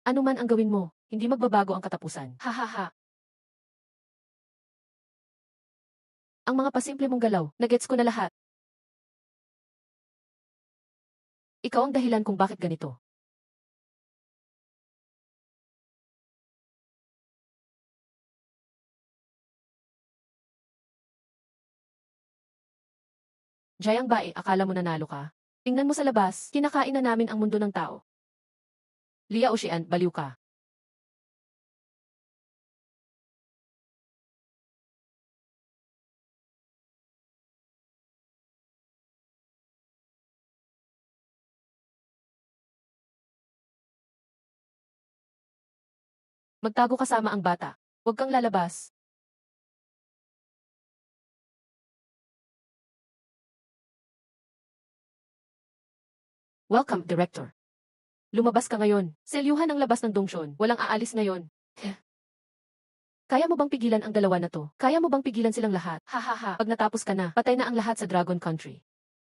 Speaker 1: Ano man ang gawin mo, hindi magbabago ang katapusan. Ha ha ha. Ang mga pasimple mong galaw, nagets ko na lahat. Ikaw ang dahilan kung bakit ganito. Jayang bae, akala mo nanalo ka? Tingnan mo sa labas, kinakain na namin ang mundo ng tao. Lia Ocean, baliw ka. Magtago kasama ang bata. Huwag kang lalabas. Welcome, Director. Lumabas ka ngayon. Selyuhan ang labas ng Dongshon. Walang aalis ngayon. Kaya mo bang pigilan ang dalawa na to? Kaya mo bang pigilan silang lahat? Ha ha ha. Pag natapos ka na, patay na ang lahat sa Dragon Country.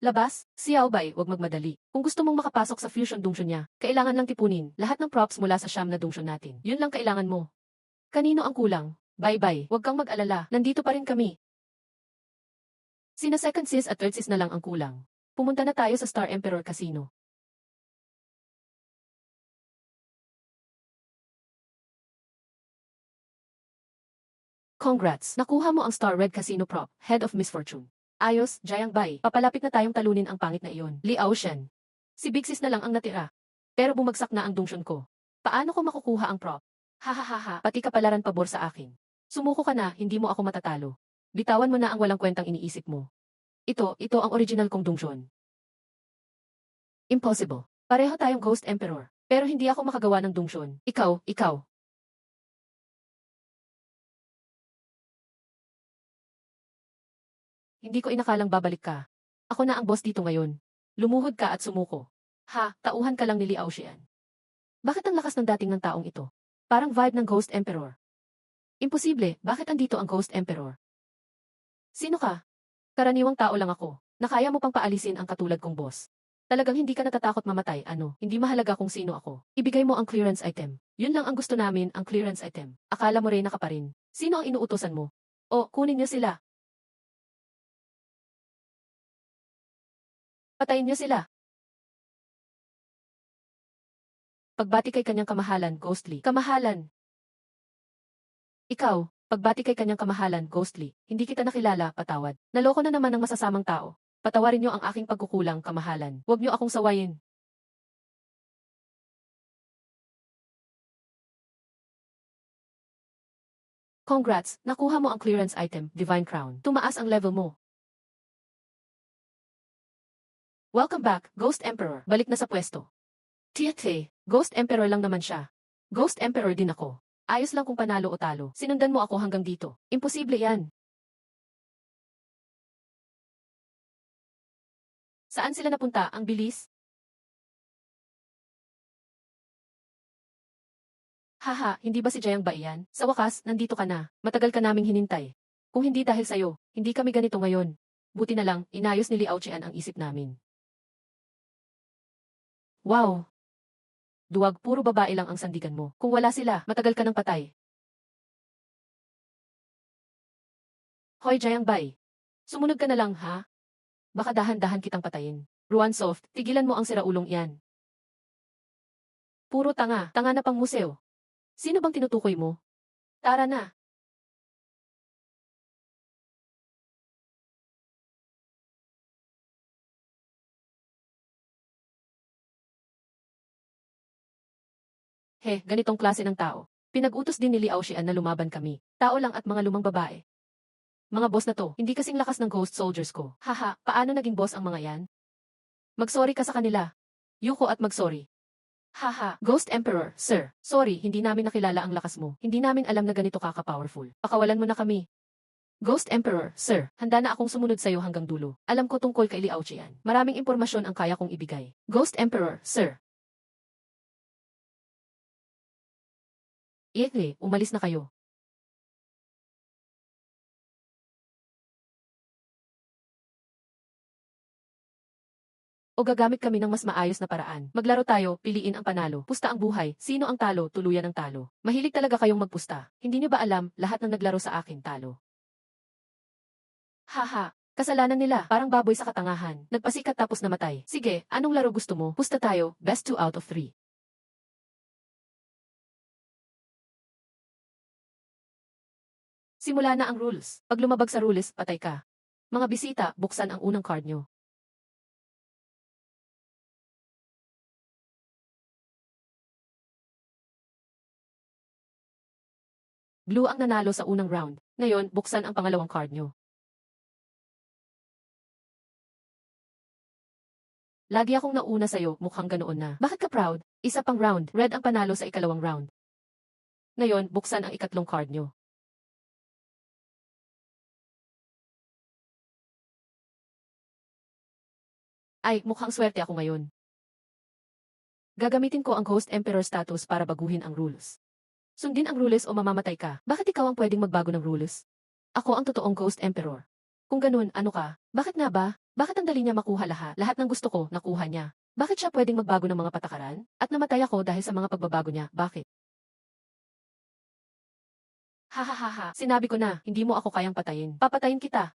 Speaker 1: Labas, Xiaobei, wag magmadali. Kung gusto mong makapasok sa fusion Dongshon niya, kailangan lang tipunin lahat ng props mula sa siyam na Dongshon natin. Yun lang kailangan mo. Kanino ang kulang? Bye-bye. Huwag kang mag-alala. Nandito pa rin kami. Sina second sis at third sis na lang ang kulang. Pumunta na tayo sa Star Emperor Casino. Congrats! Nakuha mo ang Star Red Casino prop, Head of Misfortune. Ayos, Jiang Bai. Papalapit na tayong talunin ang pangit na iyon. Liao Shen. Si Big Sis na lang ang natira. Pero bumagsak na ang Dongshon ko. Paano ko makukuha ang prop? Hahaha, pati kapalaran pabor sa akin. Sumuko ka na, hindi mo ako matatalo. Bitawan mo na ang walang kwentang iniisip mo. Ito ang original kong Dongshon. Impossible. Pareho tayong Ghost Emperor. Pero hindi ako makagawa ng Dongshon. Ikaw. Hindi ko inakalang babalik ka. Ako na ang boss dito ngayon. Lumuhod ka at sumuko. Ha, tauhan ka lang ni Liao Xian. Bakit ang lakas ng dating ng taong ito? Parang vibe ng Ghost Emperor. Imposible, bakit andito ang Ghost Emperor? Sino ka? Karaniwang tao lang ako, na kaya mo pang paalisin ang katulad kong boss. Talagang hindi ka natatakot mamatay, hindi mahalaga kung sino ako. Ibigay mo ang clearance item. Yun lang ang gusto namin, ang clearance item. Akala mo Reyna ka pa rin. Sino ang inuutosan mo? O, kunin niyo sila. Patayin niyo sila. Pagbati kay kanyang kamahalan, Ghostly. Kamahalan. Ikaw, pagbati kay kanyang kamahalan, Ghostly. Hindi kita nakilala, patawad. Naloko na naman ng masasamang tao. Patawarin niyo ang aking pagkukulang, kamahalan. Huwag niyo akong sawayin. Congrats, nakuha mo ang clearance item, Divine Crown. Tumaas ang level mo. Welcome back, Ghost Emperor. Balik na sa pwesto. Tiate, Ghost Emperor lang naman siya. Ghost Emperor din ako. Ayos lang kung panalo o talo. Sinundan mo ako hanggang dito. Imposible yan. Saan sila napunta? Ang bilis? Haha, hindi ba si Jiang Bai yan? Sa wakas, nandito ka na. Matagal ka naming hinintay. Kung hindi dahil sa'yo, hindi kami ganito ngayon. Buti na lang, inayos ni Liao Qian ang isip namin. Wow! Duwag, puro babae lang ang sandigan mo. Kung wala sila, matagal ka nang patay. Hoy Jiang Bai. Sumunod ka na lang, ha? Baka dahan-dahan kitang patayin. Ruan Soft, tigilan mo ang siraulong iyan. Puro tanga na pang museo. Sino bang tinutukoy mo? Tara na. Ganitong klase ng tao. Pinag-utos din ni Liao Xian na lumaban kami. Tao lang at mga lumang babae. Mga boss na to, hindi kasing lakas ng ghost soldiers ko. Haha, paano naging boss ang mga yan? Magsorry ka sa kanila. Yuko at magsorry. Haha, Ghost Emperor, sir. Sorry, hindi namin nakilala ang lakas mo. Hindi namin alam na ganito kaka-powerful. Pakawalan mo na kami. Ghost Emperor, sir. Handa na akong sumunod sa'yo hanggang dulo. Alam ko tungkol kay Liao Qian. Maraming impormasyon ang kaya kong ibigay. Ghost Emperor, sir. Umalis na kayo. O gagamit kami ng mas maayos na paraan. Maglaro tayo, piliin ang panalo. Pusta ang buhay. Sino ang talo, tuluyan ang talo. Mahilig talaga kayong magpusta. Hindi niyo ba alam, lahat ng naglaro sa akin talo. Haha, kasalanan nila. Parang baboy sa katangahan. Nagpasikat tapos namatay. Sige, anong laro gusto mo? Pusta tayo, best 2 out of 3. Simula na ang rules. Pag lumabag sa rules, patay ka. Mga bisita, buksan ang unang card nyo. Blue ang nanalo sa unang round. Ngayon, buksan ang pangalawang card nyo. Lagi akong nauna sa'yo, mukhang ganoon na. Bakit ka proud? Isa pang round, red ang panalo sa ikalawang round. Ngayon, buksan ang ikatlong card nyo. Ay, mukhang swerte ako ngayon. Gagamitin ko ang Ghost Emperor status para baguhin ang rules. Sundin ang rules o mamamatay ka. Bakit ikaw ang pwedeng magbago ng rules? Ako ang totoong Ghost Emperor. Kung ganun, ano ka? Bakit nga ba? Bakit ang dali niya makuha lahat? Lahat ng gusto ko, nakuha niya. Bakit siya pwedeng magbago ng mga patakaran? At namatay ako dahil sa mga pagbabago niya. Bakit? Hahaha, sinabi ko na, hindi mo ako kayang patayin. Papatayin kita.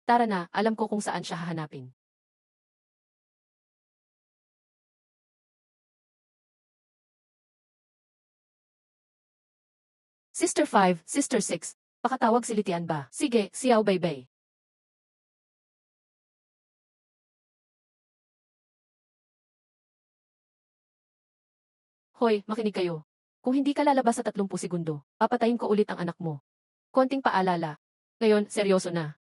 Speaker 1: Tara na, alam ko kung saan siya hahanapin. Sister 5, Sister 6. Pakatawag si Litian ba? Sige, siyaw baybay. Hoy, makinig kayo. Kung hindi ka lalabas sa 30 segundo, papatayin ko ulit ang anak mo. Konting paalala. Ngayon, seryoso na.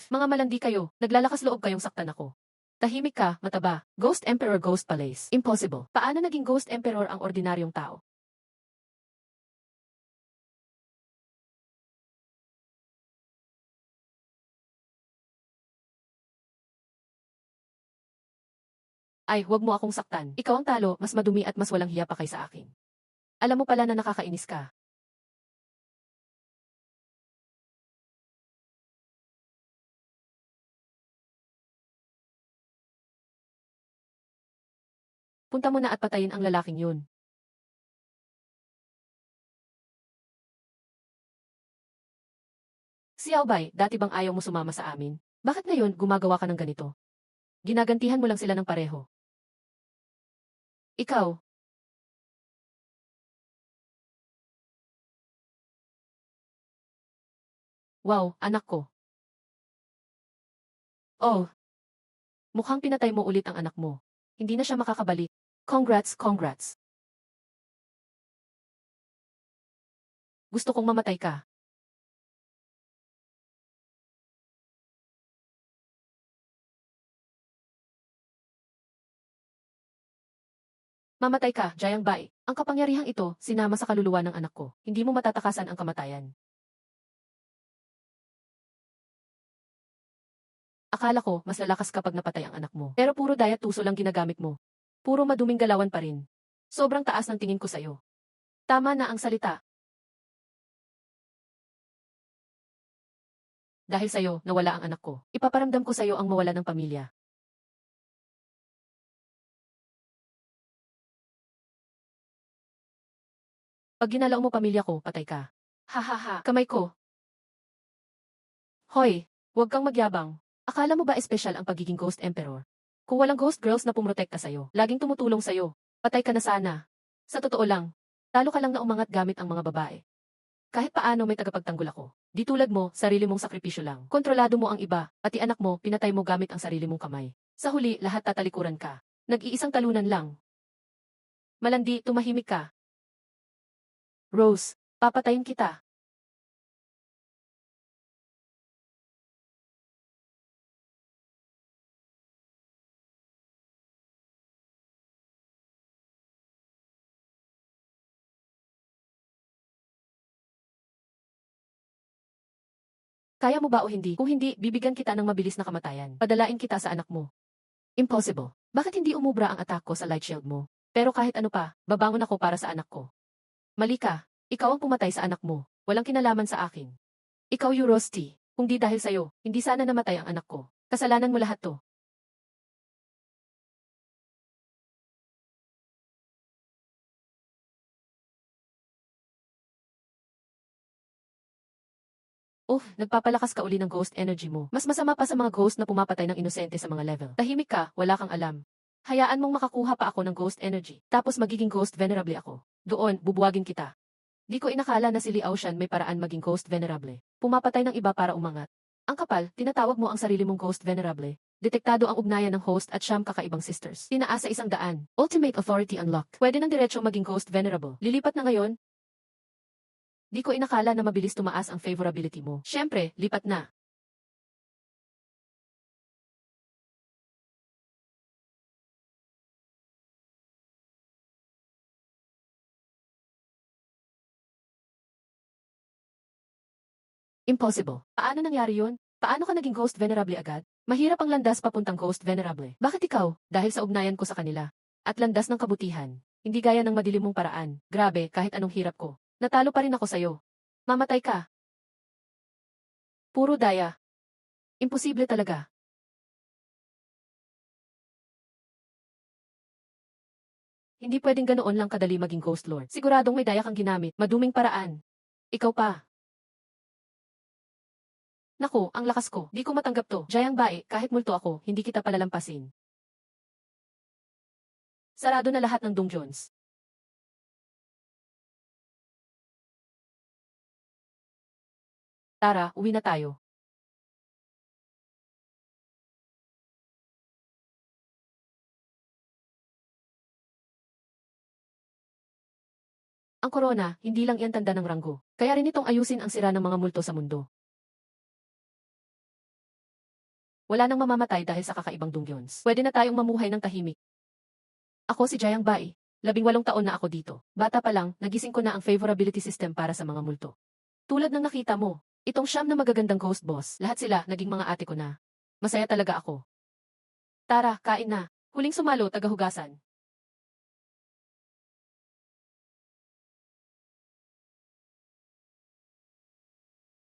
Speaker 1: Mga malandi kayo, naglalakas loob kayong saktan ako. Tahimik ka, mataba. Ghost Emperor Ghost Palace. Impossible. Paano naging Ghost Emperor ang ordinaryong tao? Ay, huwag mo akong saktan. Ikaw ang talo, mas madumi at mas walang hiya pa kaysa akin. Alam mo pala na nakakainis ka. Punta mo na at patayin ang lalaking yun. Si Albay, dati bang ayaw mo sumama sa amin? Bakit ngayon gumagawa ka ng ganito? Ginagantihan mo lang sila ng pareho. Ikaw, wow, anak ko. Oh, mukhang pinatay mo ulit ang anak mo. Hindi na siya makakabalik. Congrats, congrats. Gusto kong mamatay ka. Mamatay ka, Jayang Bai. Ang kapangyarihang ito, sinama sa kaluluwa ng anak ko. Hindi mo matatakasan ang kamatayan. Akala ko, mas lalakas kapag napatay ang anak mo. Pero puro dayat tuso lang ginagamit mo. Puro maduming galawan pa rin. Sobrang taas ng tingin ko sa'yo. Tama na ang salita. Dahil sa'yo, nawala ang anak ko. Ipaparamdam ko sa'yo ang mawala ng pamilya. Pag ginalaw mo pamilya ko, patay ka. Hahaha, kamay ko. Hoy, huwag kang magyabang. Akala mo ba espesyal ang pagiging Ghost Emperor? Kung walang Ghost Girls na pumrotekta sa'yo, laging tumutulong sa'yo, patay ka na sana. Sa totoo lang, talo ka lang na umangat gamit ang mga babae. Kahit paano may tagapagtanggol ako. Di tulad mo, sarili mong sakripisyo lang. Kontrolado mo ang iba, pati anak mo, pinatay mo gamit ang sarili mong kamay. Sa huli, lahat tatalikuran ka. Nag-iisang talunan lang. Malandi, tumahimik ka. Rose, papatayin kita. Kaya mo ba o hindi? Kung hindi, bibigyan kita ng mabilis na kamatayan. Padalain kita sa anak mo. Impossible. Bakit hindi umubra ang attack ko sa light shield mo? Pero kahit ano pa, babangon ako para sa anak ko. Mali ka. Ikaw ang pumatay sa anak mo. Walang kinalaman sa akin. Ikaw, Eurosti. Kung di dahil sa'yo, hindi sana namatay ang anak ko. Kasalanan mo lahat to. Nagpapalakas ka uli ng ghost energy mo. Mas masama pa sa mga ghost na pumapatay ng inosente sa mga level. Tahimik ka, wala kang alam. Hayaan mong makakuha pa ako ng ghost energy. Tapos magiging ghost venerable ako. Doon, bubuwagin kita. Di ko inakala na si Liao Shan may paraan maging ghost venerable. Pumapatay ng iba para umangat. Ang kapal, tinatawag mo ang sarili mong ghost venerable. Detektado ang ugnayan ng host at siyam kakaibang sisters. Tinaas sa 100. Ultimate authority unlocked. Pwede ng diretsyo maging ghost venerable. Lilipat na ngayon. Di ko inakala na mabilis tumaas ang favorability mo. Siyempre, lipat na. Impossible. Paano nangyari yun? Paano ka naging Ghost Venerable agad? Mahirap ang landas papuntang Ghost Venerable. Bakit ikaw? Dahil sa ugnayan ko sa kanila. At landas ng kabutihan. Hindi gaya ng madilim mong paraan. Grabe, kahit anong hirap ko. Natalo pa rin ako sa'yo. Mamatay ka. Puro daya. Imposible talaga. Hindi pwedeng ganoon lang kadali maging Ghost Lord. Siguradong may daya kang ginamit, maduming paraan. Ikaw pa. Naku, ang lakas ko. Di ko matanggap to. Jayang bae, kahit multo ako, hindi kita palalampasin. Sarado na lahat ng dungeons. Tara, uwi na tayo. Ang corona, hindi lang yan tanda ng ranggo. Kaya rin itong ayusin ang sira ng mga multo sa mundo. Wala nang mamamatay dahil sa kakaibang dungeons. Pwede na tayong mamuhay ng tahimik. Ako si Jayang Bai. 18 taon na ako dito. Bata pa lang, nagising ko na ang favorability system para sa mga multo. Tulad ng nakita mo, itong siyam na magagandang ghost boss, lahat sila naging mga ate ko na. Masaya talaga ako. Tara, kain na. Huling sumalo, tagahugasan.